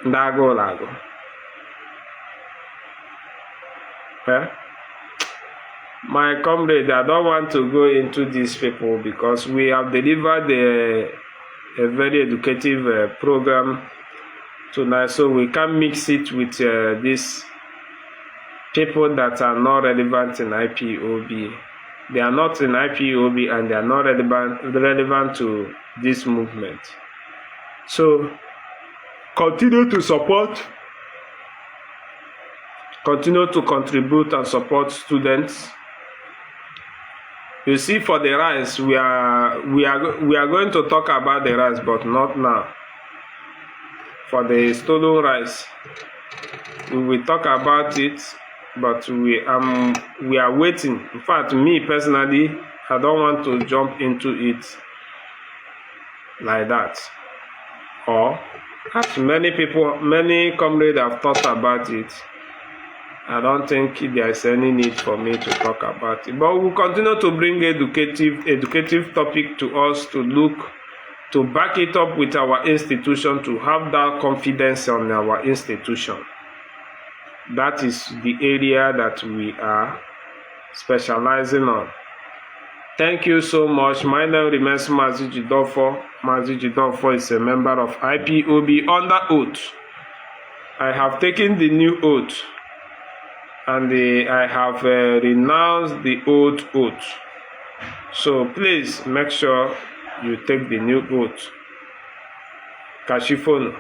Ndị agụụ na-agụ. My comrade, I don't want to go into these people because we have delivered a very educative program tonight, so we can't mix it with these people that are not relevant in IPOB. They are not in IPOB and they are not relevant to this movement. So continue to support, continue to contribute and support students. You see, for the rise, we are going to talk about the rise, but not now. For the stolen rise, we will talk about it, but we are waiting. In fact, me personally, I don't want to jump into it like that. Or as many comrades have thought about it, I don't think there is any need for me to talk about it. But we'll continue to bring educative topic to us to look, to back it up with our institution, to have that confidence on our institution. That is the area that we are specializing on. Thank you so much. My name remains Mazi Jidofo. Mazi Jidofo is a member of IPOB under oath. I have taken the new oath, and I have renounced the old oath. So please make sure you take the new oath. Kashifono.